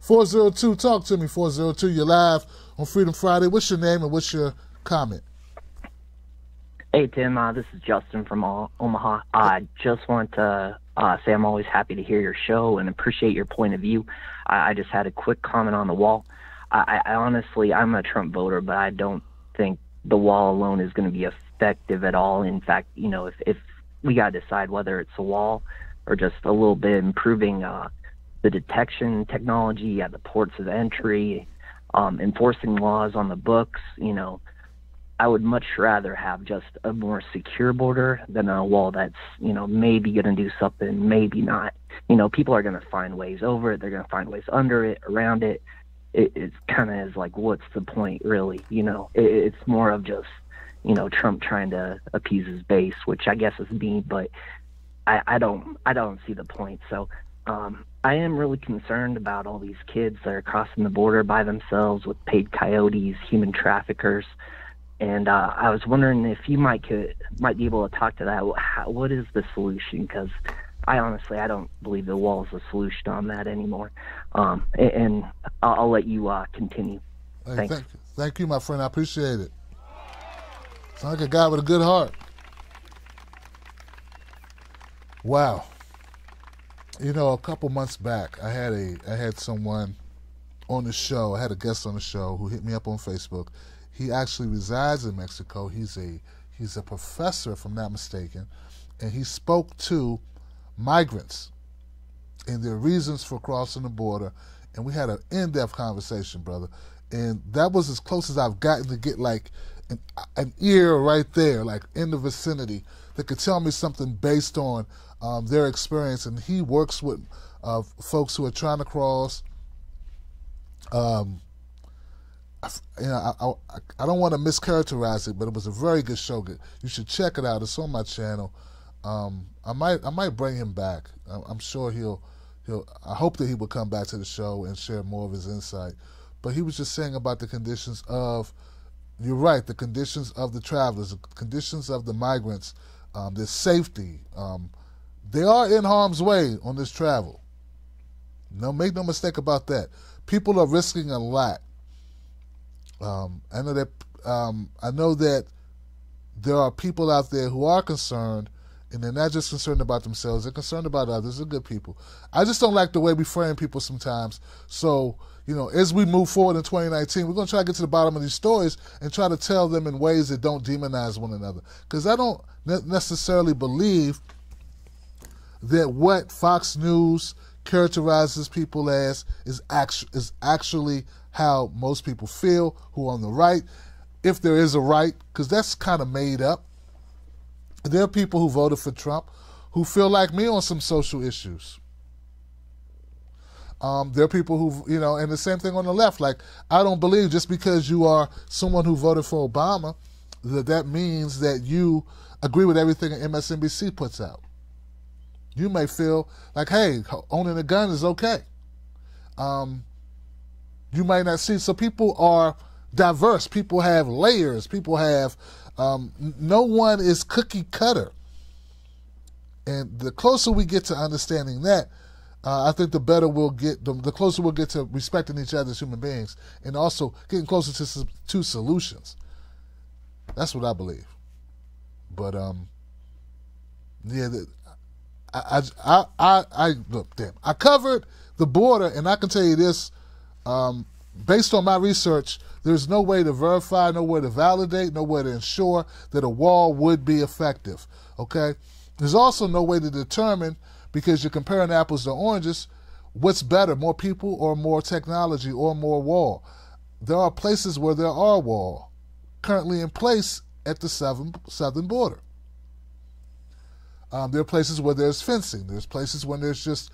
402, talk to me, 402. You're live on Freedom Friday. What's your name and what's your comment? Hey, Tim. This is Justin from Omaha. I just want to say I'm always happy to hear your show and appreciate your point of view. I just had a quick comment on the wall. I honestly, I'm a Trump voter, but I don't think the wall alone is going to be effective at all. In fact, if we got to decide whether it's a wall or just a little bit improving the detection technology at the ports of entry, enforcing laws on the books, I would much rather have just a more secure border than a wall that's, maybe going to do something, maybe not. People are going to find ways over it. They're going to find ways under it, around it. It's kind of is like, what's the point, really? It's more of just, Trump trying to appease his base, which I guess is me, but I don't see the point. So I am really concerned about all these kids that are crossing the border by themselves with paid coyotes, human traffickers. And I was wondering if you might be able to talk to that. What is the solution? Because I don't believe the wall is the solution on that anymore. And I'll let you continue. Hey, Thanks. Thank you, my friend. I appreciate it. Sound like a guy with a good heart. Wow. You know, a couple months back, I had someone on the show. I had a guest on the show who hit me up on Facebook. He actually resides in Mexico. He's a professor, if I'm not mistaken, and he spoke to migrants and their reasons for crossing the border, and we had an in-depth conversation, brother. And that was as close as I've gotten to get like an ear right there, like in the vicinity, that could tell me something based on their experience. And he works with folks who are trying to cross. I don't want to mischaracterize it, but it was a very good show. You should check it out. It's on my channel. I might bring him back. I'm sure he'll. I hope that he will come back to the show and share more of his insight. But he was just saying about the conditions of, you're right, the conditions of the travelers, the conditions of the migrants, their safety. They are in harm's way on this travel. No, make no mistake about that. People are risking a lot. I know that there are people out there who are concerned, and they're not just concerned about themselves, they're concerned about others. They're good people. I just don't like the way we frame people sometimes. So, as we move forward in 2019, we're going to try to get to the bottom of these stories and try to tell them in ways that don't demonize one another. Because I don't necessarily believe that what Fox News characterizes people as is actually how most people feel who are on the right, if there is a right, because that's kind of made up. There are people who voted for Trump who feel like me on some social issues. There are people who, and the same thing on the left. Like, I don't believe just because you are someone who voted for Obama that means that you agree with everything MSNBC puts out. You may feel like, hey, owning a gun is okay. You might not see. So people are diverse. People have layers. People have, no one is cookie cutter. And the closer we get to understanding that, I think the better we'll get, the closer we'll get to respecting each other as human beings, and also getting closer to solutions. That's what I believe. But yeah, I look, damn, I covered the border, and I can tell you this, based on my research, there's no way to verify, no way to validate, no way to ensure that a wall would be effective. Okay, there's also no way to determine, because you're comparing apples to oranges, what's better, more people or more technology or more wall. There are places where there are wall currently in place at the southern border. There are places where there's fencing. There's places where there's just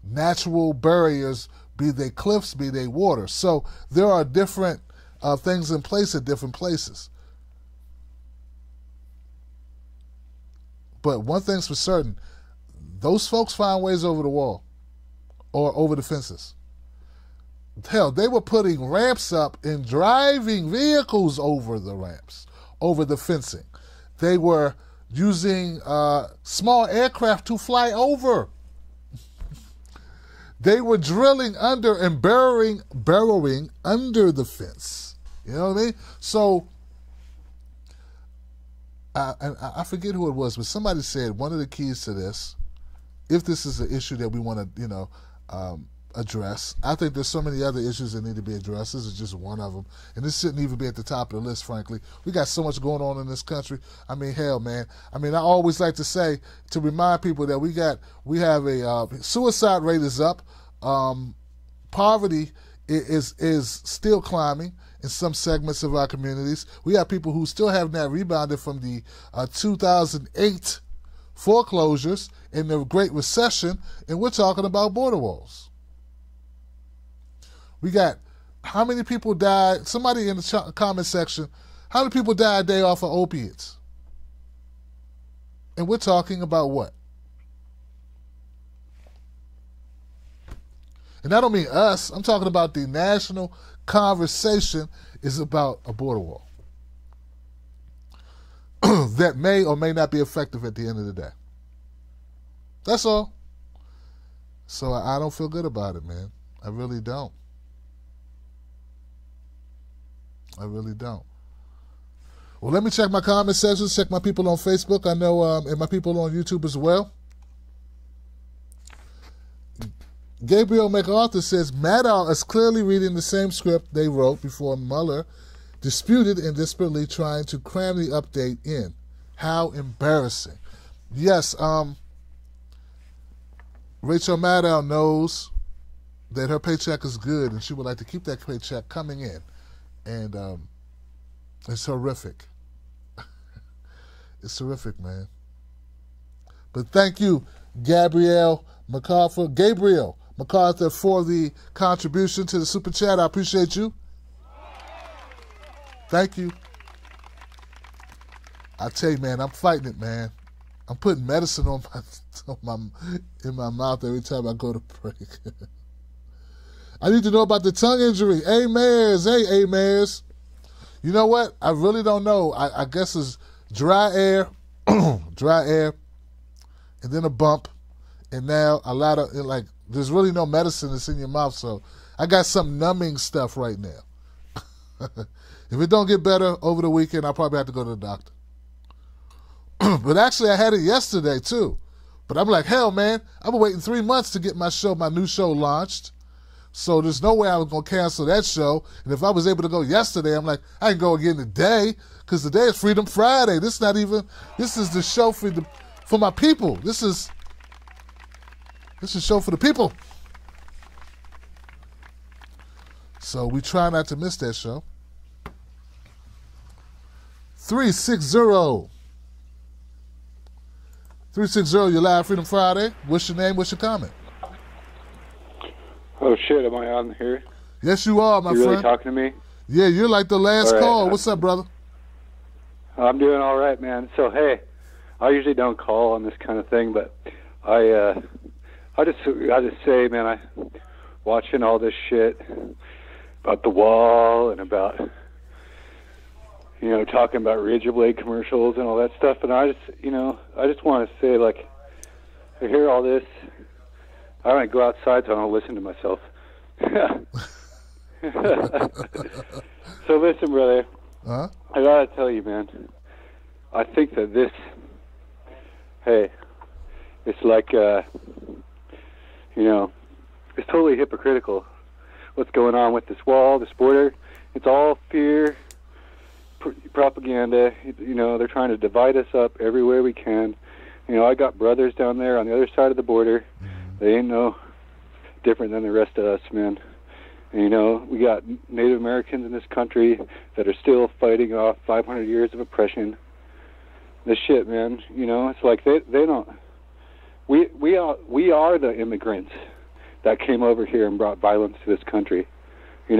natural barriers, be they cliffs, be they water. So there are different things in place at different places. But one thing's for certain, those folks find ways over the wall or over the fences. Hell, they were putting ramps up and driving vehicles over the ramps, over the fencing. They were using small aircraft to fly over. They were drilling under and burrowing under the fence. You know what I mean? So, I forget who it was, but somebody said one of the keys to this, if this is an issue that we want to, address, I think there's so many other issues that need to be addressed. This is just one of them. And this shouldn't even be at the top of the list, frankly. We got so much going on in this country. I mean, hell, man. I mean, I always like to say, to remind people that we have a suicide rate is up. Poverty is still climbing in some segments of our communities. We have people who still have not rebounded from the 2008 foreclosures and the Great Recession, and we're talking about border walls. We got, how many people died? Somebody in the comment section, how many people died a day off of opiates? And we're talking about what? And I don't mean us. I'm talking about the national conversation is about a border wall that may or may not be effective at the end of the day. That's all. So I don't feel good about it, man. I really don't. I really don't. Well, let me check my comment sections, check my people on Facebook. I know, and my people on YouTube as well. Gabriel MacArthur says, Maddow is clearly reading the same script they wrote before Mueller disputed and desperately trying to cram the update in. How embarrassing. Yes, Rachel Maddow knows that her paycheck is good and she would like to keep that paycheck coming in. And it's horrific. It's horrific, man. But thank you, Gabriel MacArthur, for the contribution to the Super Chat. I appreciate you. Thank you. I tell you, man, I'm fighting it, man. I'm putting medicine in my mouth every time I go to break. I need to know about the tongue injury. Hey, Mares. Hey, Mares. You know what? I really don't know. I guess it's dry air, and then a bump, and now a lot of, like, there's really no medicine that's in your mouth, so I got some numbing stuff right now. If it don't get better over the weekend, I'll probably have to go to the doctor. But actually, I had it yesterday, too. But I'm like, hell, man, I've been waiting 3 months to get my new show launched. So there's no way I was going to cancel that show. And if I was able to go yesterday, I'm like, I can go again today, because today is Freedom Friday. This is the show for my people. This is a show for the people. So we try not to miss that show. 360. 360, you're live, Freedom Friday. What's your name? What's your comment? Oh, shit, am I on here? Yes, you are, my friend. You really talking to me? Yeah, you're like the last call. What's up, brother? I'm doing all right, man. So, hey, I usually don't call on this kind of thing, but I just say, man, I watching all this shit about the wall and about, talking about Razor Blade commercials and all that stuff, and I just want to say, like, I hear all this. I don't go outside, so I don't listen to myself. So listen, brother. Huh? I gotta tell you, man. I think that this, it's like, it's totally hypocritical. What's going on with this wall, this border? It's all fear, propaganda. They're trying to divide us up everywhere we can. I got brothers down there on the other side of the border. They ain't no different than the rest of us, man. And, we got Native Americans in this country that are still fighting off 500 years of oppression. This shit, man. It's like they don't. We are the immigrants that came over here and brought violence to this country. It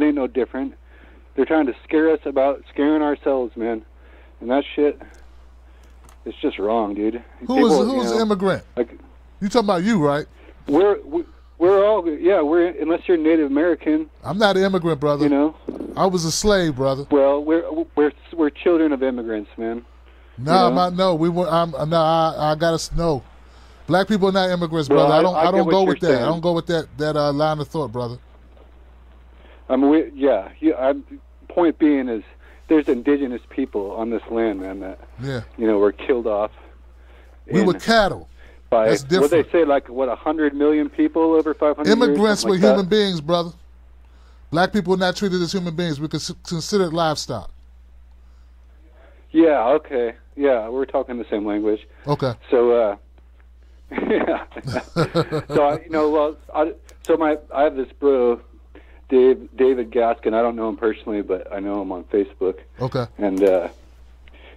ain't no different. They're trying to scare us about scaring ourselves, man. And that shit, it's just wrong, dude. Who's the immigrant? You talking about you, right? We're all, unless you're Native American. I'm not an immigrant, brother. I was a slave, brother. Well, we're children of immigrants, man. No, I'm not. No, we were. I gotta know. Black people are not immigrants, brother. Well, I don't go with that. Saying. I don't go with that line of thought, brother. Point being is, there's indigenous people on this land, man. That were killed off. We were cattle. That's different. What they say, 100 million people over 500 Immigrants years? were human beings, brother. Black people are not treated as human beings. We're considered livestock. Yeah, okay. Yeah, we're talking the same language. Okay. So, yeah. I have this bro, David Gaskin. I don't know him personally, but I know him on Facebook. Okay. And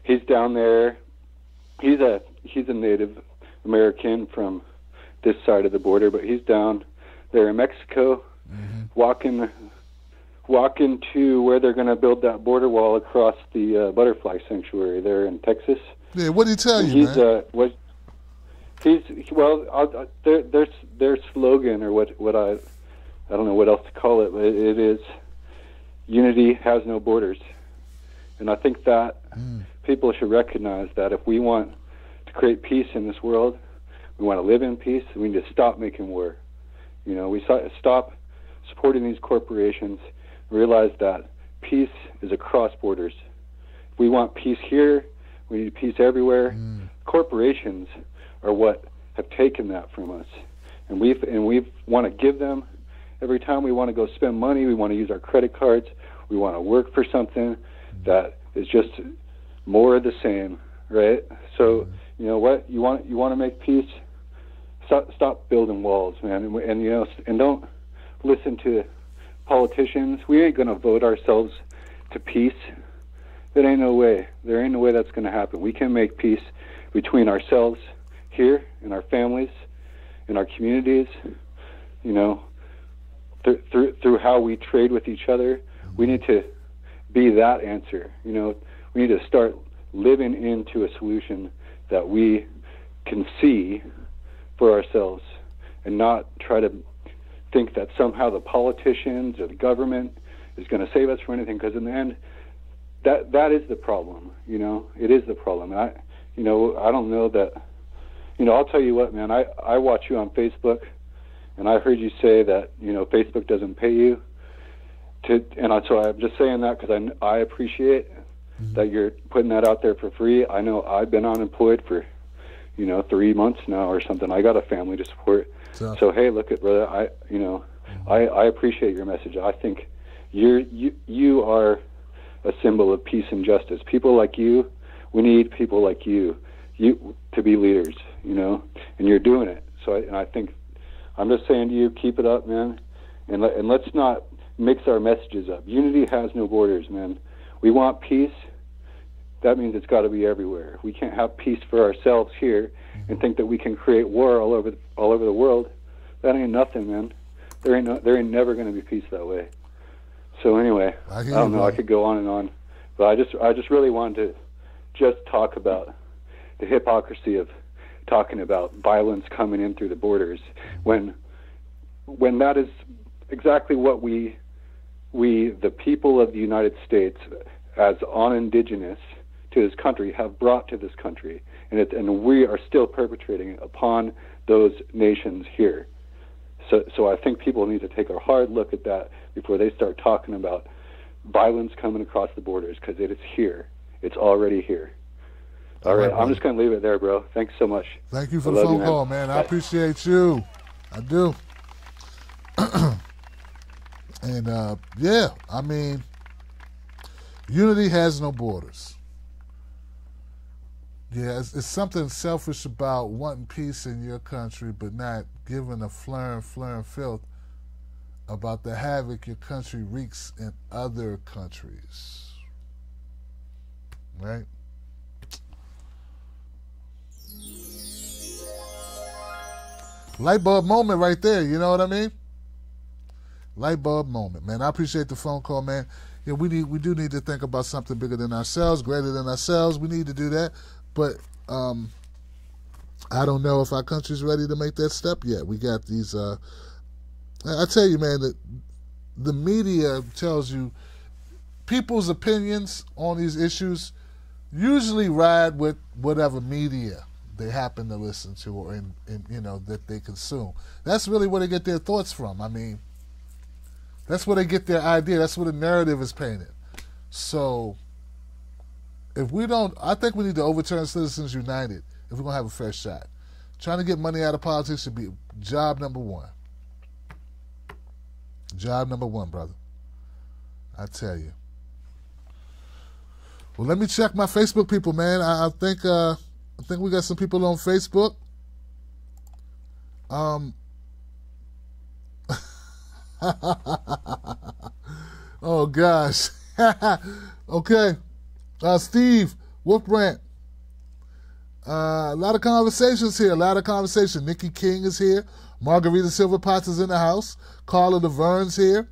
he's down there. He's a Native American from this side of the border, but he's down there in Mexico, walking to where they're going to build that border wall across the butterfly sanctuary there in Texas. Yeah, what did he tell you, man? Their slogan, or what I don't know what else to call it, but it is unity has no borders. And I think that people should recognize that if we want to create peace in this world, we want to live in peace, we need to stop making war. We stop supporting these corporations, realize that peace is across borders. If we want peace here, we need peace everywhere. Corporations are what have taken that from us, and we want to give them. Every time we want to go spend money, we want to use our credit cards. We want to work for something that is just more of the same, right? So you know what? You want to make peace. Stop building walls, man, and you know, and don't listen to politicians. We ain't gonna vote ourselves to peace. There ain't no way. There ain't no way that's gonna happen. We can make peace between ourselves here, in our families, in our communities. You know, through how we trade with each other. We need to be that answer. You know, we need to start living into a solution that we can see for ourselves, and not try to think that somehow the politicians or the government is going to save us from anything. Because in the end, that is the problem. You know, it is the problem. And I don't know that. You know, I'll tell you what, man. I watch you on Facebook, and I heard you say that, you know, Facebook doesn't pay you. So I'm just saying that because I appreciate that you're putting that out there for free. I know I've been unemployed for, you know, 3 months now or something. I got a family to support. So hey, look at brother. I appreciate your message. I think you are a symbol of peace and justice. People like you, we need people like you to be leaders. You know, and you're doing it. So I think I'm just saying to you, keep it up, man, and let's not mix our messages up. Unity has no borders, man. We want peace. That means it's got to be everywhere. We can't have peace for ourselves here and think that we can create war all over the world. That ain't nothing, man. There ain't never going to be peace that way. So anyway, I don't know. I could go on and on, but I just really wanted to just talk about the hypocrisy of talking about violence coming in through the borders when that is exactly what we the people of the United States as indigenous to this country have brought to this country, and we are still perpetrating it upon those nations here. So I think people need to take a hard look at that before they start talking about violence coming across the borders, because it is here. It's already here. All right, I'm just going to leave it there, bro. Thanks so much. Thank you for the phone call, man. I appreciate you. I do. And, yeah, I mean, unity has no borders. Yeah, it's something selfish about wanting peace in your country, but not giving a flurry filth about the havoc your country wreaks in other countries. Right? Light bulb moment right there, you know what I mean? Light bulb moment, man. I appreciate the phone call, man. Yeah, we do need to think about something bigger than ourselves, greater than ourselves. We need to do that. But I don't know if our country's ready to make that step yet. We got these I tell you, man, that the media tells you people's opinions on these issues usually ride with whatever media they happen to listen to or in you know, that they consume. That's really where they get their thoughts from. I mean, that's where they get their idea. That's where the narrative is painted. So if we don't, I think we need to overturn Citizens United if we're going to have a fair shot. Trying to get money out of politics should be job number one. Job number one, brother. I tell you. Well, let me check my Facebook people, man. I think we got some people on Facebook. Oh gosh. Okay. Steve Wolfbrand. A lot of conversations here. Nikki King is here. Margarita Silverpotts is in the house. Carla Laverne's here.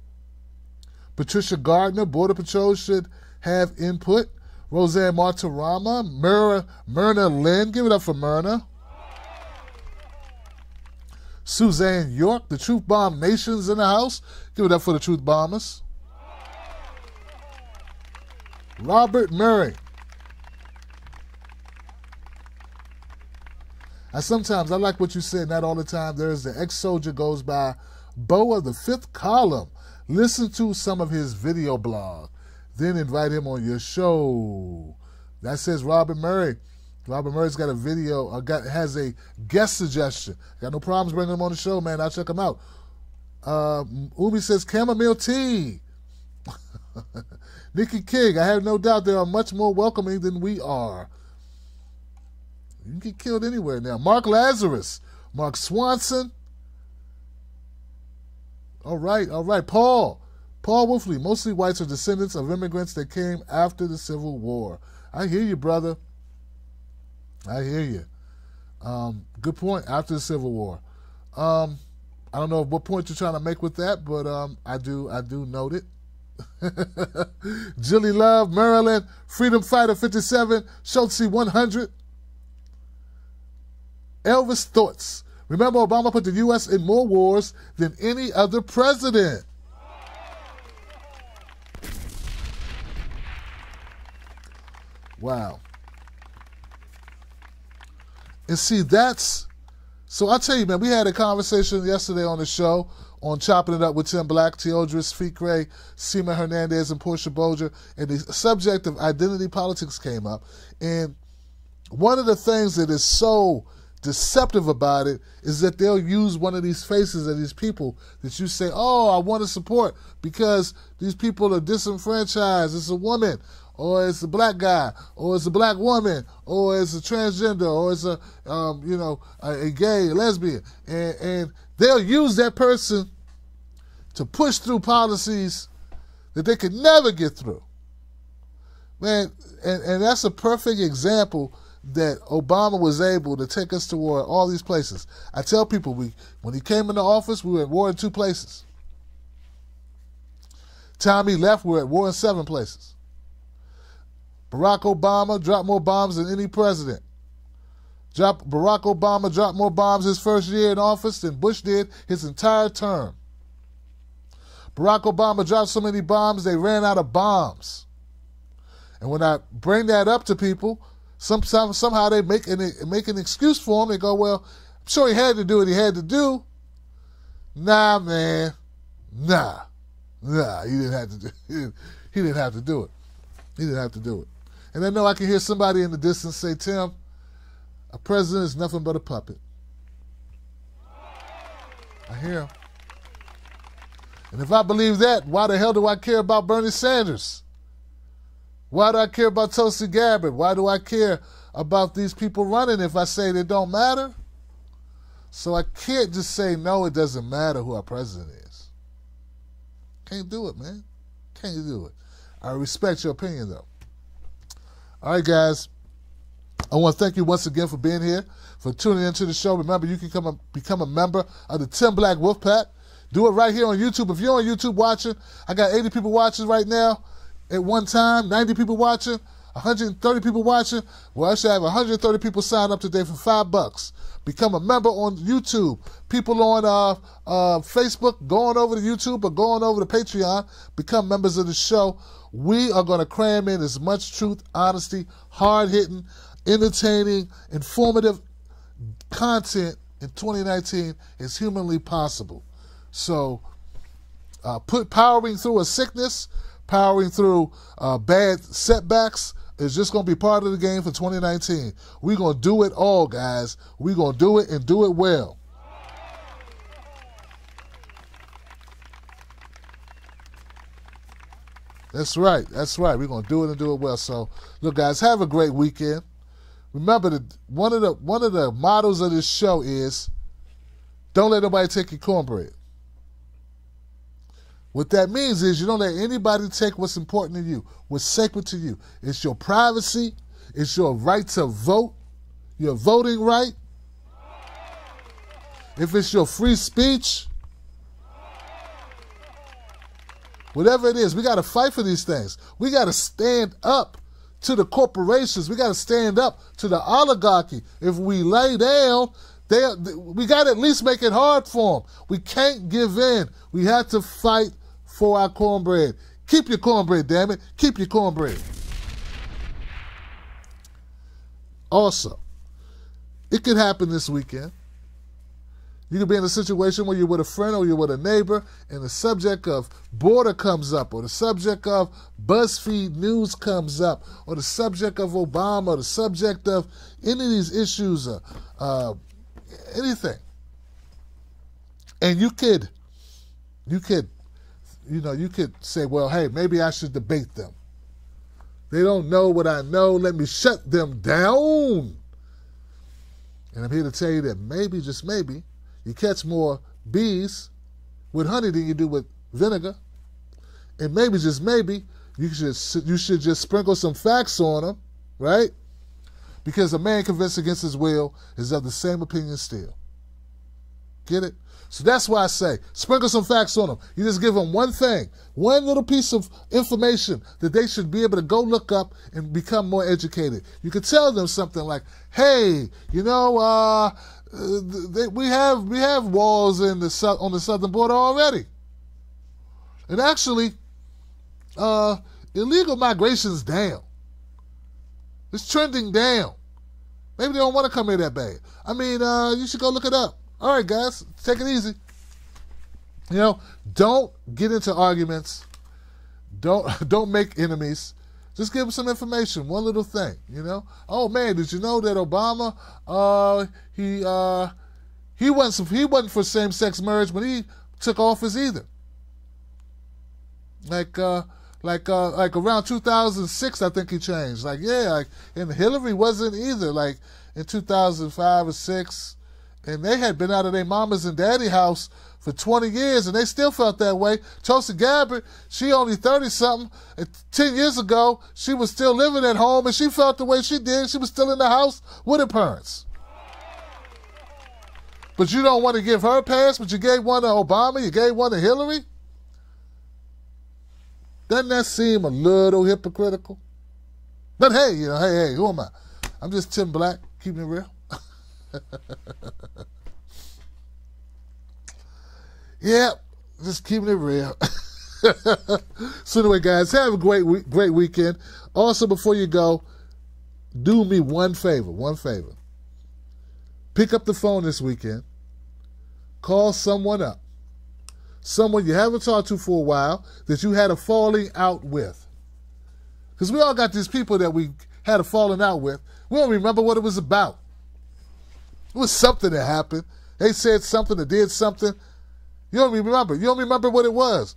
Patricia Gardner. Border Patrol should have input. Roseanne Martirama. Myrna Lynn. Give it up for Myrna. Suzanne York. The Truth Bomb Nation's in the house. Give it up for the Truth Bombers. Robert Murray. I like what you said, not all the time. There's the ex-soldier goes by Bo of the Fifth Column. Listen to some of his video blog. then invite him on your show. That says Robert Murray. Robert Murray's got a video, has a guest suggestion. Got no problems bringing him on the show, man. I'll check him out. Umi says chamomile tea. Nikki King, I have no doubt they are much more welcoming than we are. You can get killed anywhere now. Mark Lazarus. Mark Swanson. All right. Paul Wolfley. Mostly whites are descendants of immigrants that came after the Civil War. I hear you, brother. I hear you. Good point. After the Civil War. I don't know what point you're trying to make with that, but I do note it. Jilly Love, Maryland, Freedom Fighter 57, Schultze 100. Elvis Thoughts. Remember, Obama put the U.S. in more wars than any other president. Wow. And see, so I'll tell you, man, we had a conversation yesterday on the show on Chopping It Up with Tim Black, Teodris Fikre, Seema Hernandez, and Portia Bolger, and the subject of identity politics came up. And one of the things that is so deceptive about it is that they'll use one of these faces of these people that you say, oh, I want to support because these people are disenfranchised. It's a woman, or it's a black guy, or it's a black woman, or it's a transgender, or it's a gay, lesbian. And they'll use that person to push through policies that they could never get through. Man, and that's a perfect example that Obama was able to take us to war, all these places. I tell people, when he came into office, we were at war in 2 places. Time he left, we were at war in 7 places. Barack Obama dropped more bombs than any president. Barack Obama dropped more bombs his first year in office than Bush did his entire term. Barack Obama dropped so many bombs, they ran out of bombs. And when I bring that up to people, somehow they make an excuse for him. They go, well, I'm sure he had to do what he had to do. Nah, man. Nah. He didn't have to do it. He didn't have to do it. He didn't have to do it. And I know I can hear somebody in the distance say, Tim, a president is nothing but a puppet. I hear him. And if I believe that, why the hell do I care about Bernie Sanders? Why do I care about Tulsi Gabbard? Why do I care about these people running if I say they don't matter? So I can't just say, no, it doesn't matter who our president is. Can't do it, man. Can't do it. I respect your opinion, though. All right, guys. I want to thank you once again for being here, for tuning into the show. Remember, you can become a member of the Tim Black Wolfpack. Do it right here on YouTube. If you're on YouTube watching, I got 80 people watching right now at one time, 90 people watching, 130 people watching. Well, I should have 130 people sign up today for $5. Become a member on YouTube. People on Facebook, going over to YouTube or going over to Patreon, become members of the show. We are going to cram in as much truth, honesty, hard-hitting, entertaining, informative content in 2019 as humanly possible. So, powering through a sickness, powering through bad setbacks is just going to be part of the game for 2019. We're going to do it all, guys. We're going to do it and do it well. That's right. That's right. We're going to do it and do it well. So, look, guys, have a great weekend. Remember that one of the mottos of this show is, don't let nobody take your cornbread. What that means is you don't let anybody take what's important to you, what's sacred to you. It's your privacy. It's your right to vote, your voting right. If it's your free speech, whatever it is, we got to fight for these things. We got to stand up to the corporations. We got to stand up to the oligarchy. If we lay down, we got to at least make it hard for them. We can't give in. We have to fight for our cornbread. Keep your cornbread, damn it. Keep your cornbread. Also, it could happen this weekend. You could be in a situation where you're with a friend or you're with a neighbor and the subject of border comes up, or the subject of BuzzFeed News comes up, or the subject of Obama, or the subject of any of these issues, anything. And you could say, well, hey, maybe I should debate them. They don't know what I know. Let me shut them down. And I'm here to tell you that maybe, just maybe, you catch more bees with honey than you do with vinegar. And maybe, just maybe, you should just sprinkle some facts on them, right? Because a man convinced against his will is of the same opinion still. Get it? So that's why I say, sprinkle some facts on them. You just give them one thing, one little piece of information that they should be able to go look up and become more educated. You could tell them something like, hey, we have walls on the southern border already. And actually, illegal migration's down. It's trending down. Maybe they don't want to come here that bad. I mean, you should go look it up. All right, guys, take it easy. Don't get into arguments. Don't make enemies. Just give them some information, one little thing. Oh man, did you know that Obama he wasn't for same-sex marriage when he took office either. Like around 2006, I think he changed. And Hillary wasn't either. Like in 2005 or 6. And they had been out of their mama's and daddy house for 20 years, and they still felt that way. Tulsi Gabbard, she only 30-something. 10 years ago, she was still living at home, and she felt the way she did. She was still in the house with her parents. But you don't want to give her a pass, but you gave one to Obama, you gave one to Hillary? Doesn't that seem a little hypocritical? But hey, hey, who am I? I'm just Tim Black, keeping it real. Yeah, just keeping it real. So anyway, guys, have a great weekend. Also, before you go, do me one favor. Pick up the phone this weekend. Call someone up. Someone you haven't talked to for a while that you had a falling out with. Because we all got these people that we had a falling out with. We don't remember what it was about. It was something that happened. They said something or did something. You don't remember. You don't remember what it was.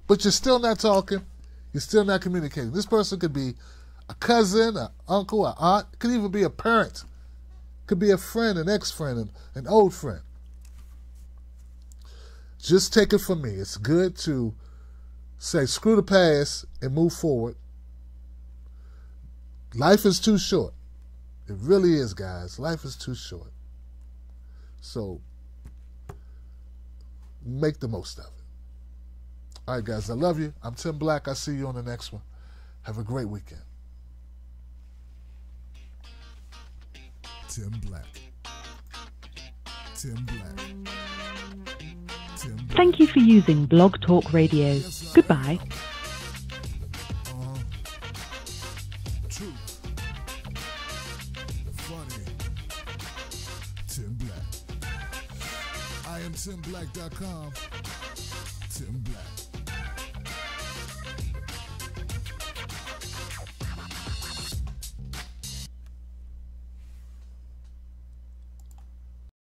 But you're still not talking. You're still not communicating. This person could be a cousin, an uncle, an aunt. It could even be a parent. It could be a friend, an ex-friend, an old friend. Just take it from me. It's good to say screw the past and move forward. Life is too short. It really is, guys. Life is too short. So make the most of it. All right, guys, I love you. I'm Tim Black. I'll see you on the next one. Have a great weekend. Tim Black. Tim Black. Tim Black. Thank you for using Blog Talk Radio. Goodbye. Truth. Funny. Tim Black. I am TimBlack.com. Tim Black.